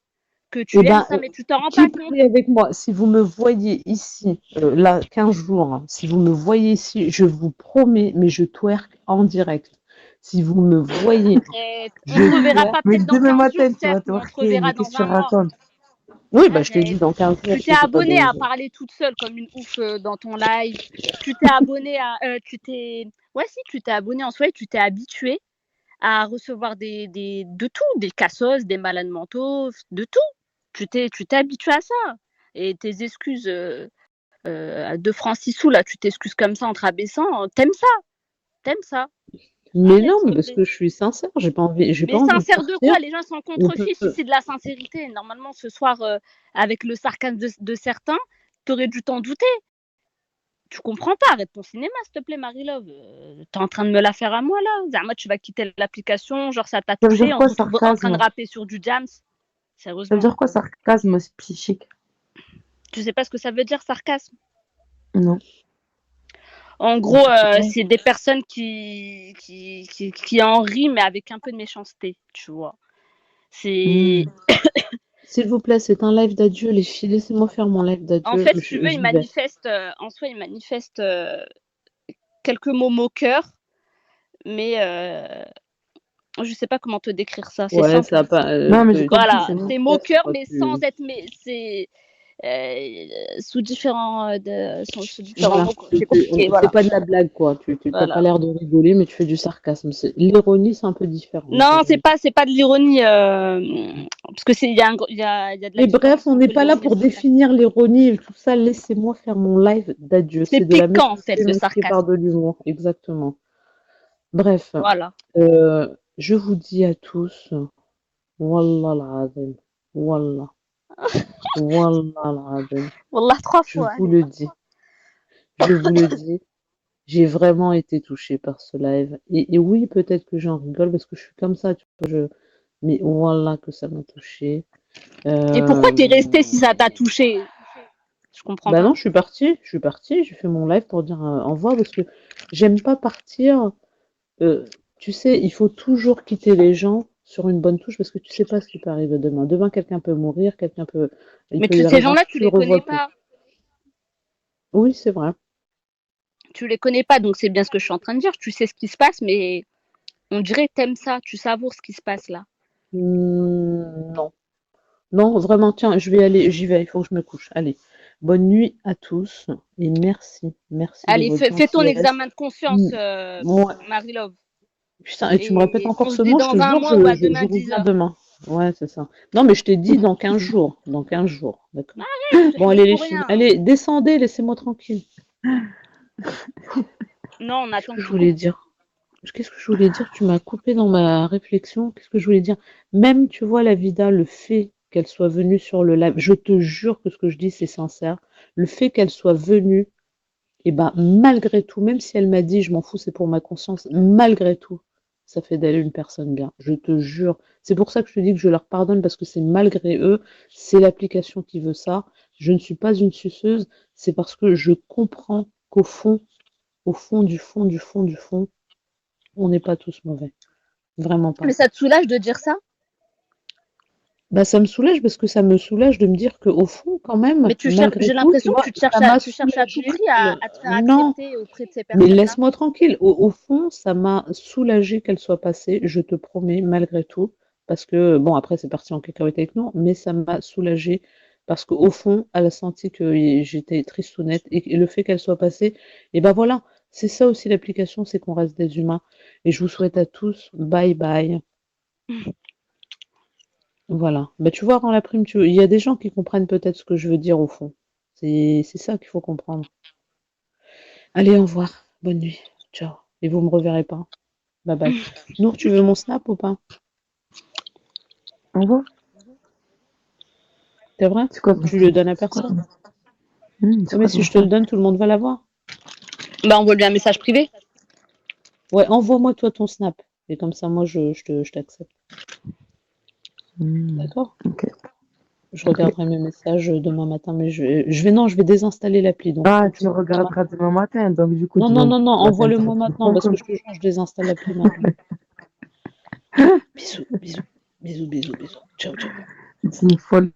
Que tu Eh aimes ben, ça, mais tu t'en rends qui pas compte. prie avec moi? Si vous me voyez ici, là, 15 jours, hein, si vous me voyez ici, je vous promets, mais je twerk en direct. Si vous me voyez, On se reverra pas Mais peut-être dans demain 15 jours, matin, tu vas certes, te mais on se marquer. reverra Mais dans qu'est-ce que tu un mois. racontes? oui, bah, je t'ai dit Arrête. dans 15 jours, Tu t'es c'était pas abonné des... à parler toute seule comme une ouf dans ton live. Tu t'es abonné à. Ouais, si, tu t'es abonné en soi et tu t'es habitué à recevoir de tout, des cassos, des malades mentaux, de tout. Tu t'es habitué à ça. Et tes excuses de Francis Sou, là, tu t'excuses comme ça en te rabaissant, t'aimes ça. Mais Arrête, non, s'il mais te parce plaît. que je suis sincère, j'ai pas envie Mais de sincère de partir. quoi? Les gens s'en On peut... contrefichent. Si c'est de la sincérité, normalement, ce soir, avec le sarcasme de certains, t'aurais dû t'en douter. Tu comprends pas, arrête ton cinéma, s'il te plaît, Marie-Love. T'es en train de me la faire à moi, là. Zama, tu vas quitter l'application, genre ça t'a Ça veut touché, dire on quoi, se retrouve en train de sarcasme? rapper sur du jams. Ça veut Sérieusement. dire quoi, sarcasme psychique? Tu sais pas ce que ça veut dire, sarcasme? Non. En gros, c'est des personnes qui en rient, mais avec un peu de méchanceté, tu vois. C'est... S'il vous plaît, c'est un live d'adieu, les filles. Laissez-moi faire mon live d'adieu. En fait, si tu veux, il manifeste, quelques mots moqueurs, mais je sais pas comment te décrire ça. C'est Ouais, simple. ça a pas... Non, mais j'ai compris, Voilà, c'est bon. c'est moqueur, pas mais plus. sans être... Mais c'est sous différents Voilà. mots. C'est compliqué, voilà. C'est pas de la blague, quoi. Tu n'as Voilà. pas l'air de rigoler, mais tu fais du sarcasme. L'ironie, c'est un peu différent. Non, c'est pas de l'ironie, parce que il y a de la Mais bref, différence on n'est entre pas là l'ironie et pour le sarcasme. définir l'ironie et tout ça. Laissez-moi faire mon live d'adieu. C'est de la piquant, en fait, méchanceté le masquée par sarcasme. de l'humour. Exactement. Bref, Voilà. je vous dis à tous, Wallah al-Azim. Wallah. Wallah al-Azim. Wallah, 3 Je fois. vous le dis. Je vous le dis. J'ai vraiment été touchée par ce live. Et oui, peut-être que j'en rigole parce que je suis comme ça, tu vois. Mais voilà que ça m'a touchée. Et pourquoi t'es resté si ça t'a touché? Je comprends Bah pas. non, je suis partie. J'ai fait mon live pour dire au revoir parce que j'aime pas partir. Tu sais, il faut toujours quitter les gens sur une bonne touche parce que tu sais pas ce qui peut arriver demain. Demain, quelqu'un peut mourir, il Mais peut y ces arriver gens-là, tu tu le les connais revois plus. pas. Oui, c'est vrai. Tu les connais pas, donc c'est bien ce que je suis en train de dire. Tu sais ce qui se passe, mais on dirait que t'aimes ça. Tu savoures ce qui se passe là. Non. Non, vraiment, tiens, j'y vais, il faut que je me couche. Allez, bonne nuit à tous et merci de Allez, votre fais ton gentillesse. examen de conscience, Ouais. Marie-Love. Putain, et tu me répètes Et encore on ce se dit mot, je dans te un jure, mois ou à je demain reviens 10h. demain. Ouais, c'est ça. Non, mais je t'ai dit dans 15 jours. Dans 15 jours, d'accord. Arrête, Bon, mais allez, les pour filles, rien. allez, descendez, laissez-moi tranquille. Non, on Qu'est-ce attend que que je tu voulais coupes. dire? Qu'est-ce que je voulais dire? Tu m'as coupé dans ma réflexion. Qu'est-ce que je voulais dire? Même, tu vois, la Vida, le fait qu'elle soit venue sur le live, je te jure que ce que je dis, c'est sincère. Le fait qu'elle soit venue, et ben, malgré tout, même si elle m'a dit, je m'en fous, c'est pour ma conscience, malgré tout, ça fait d'elle une personne bien. Je te jure. C'est pour ça que je te dis que je leur pardonne parce que c'est malgré eux, c'est l'application qui veut ça. Je ne suis pas une suceuse, c'est parce que je comprends qu'au fond du fond, on n'est pas tous mauvais. Vraiment pas. Mais ça te soulage de dire ça? Bah, ça me soulage parce que ça me soulage de me dire qu'au fond, quand même, Mais j'ai malgré tout, tu l'impression que vois, tu ça m'a cherches à tout soulagée. prix à te faire Non, accepter auprès de ces mais personnes-là. laisse-moi tranquille. Au fond, ça m'a soulagée qu'elle soit passée, je te promets, malgré tout. Parce que, bon, après, c'est parti en cacahuète avec nous, mais ça m'a soulagée parce qu'au fond, elle a senti que j'étais tristounette et le fait qu'elle soit passée, et ben voilà, c'est ça aussi l'application, c'est qu'on reste des humains. Et je vous souhaite à tous, bye bye. Voilà. Bah, tu vois, dans la prime, il y a des gens qui comprennent peut-être ce que je veux dire au fond. C'est ça qu'il faut comprendre. Allez, au revoir. Bonne nuit. Ciao. Et vous me reverrez pas. Bye bye. Nour, tu veux mon snap ou pas? Au revoir. C'est vrai? C'est quoi Tu le donnes à personne? c'est Ouais, quoi mais si je te le donne, tout le monde va l'avoir. Bah, envoie-lui un message privé. Ouais, envoie-moi toi ton snap. Et comme ça, moi, je t'accepte. D'accord? Ok. Je regarderai mes messages demain matin, mais je vais désinstaller l'appli. Donc, Ah, quand tu regarderas demain matin, donc du coup, non, non, demain non, non, matin, tu envoie-le-moi auras plus maintenant ton parce que compte. je te jure, je désinstalle l'appli maintenant. Bisous, bisous, bisous, bisous, bisous. Ciao, ciao. C'est une folle.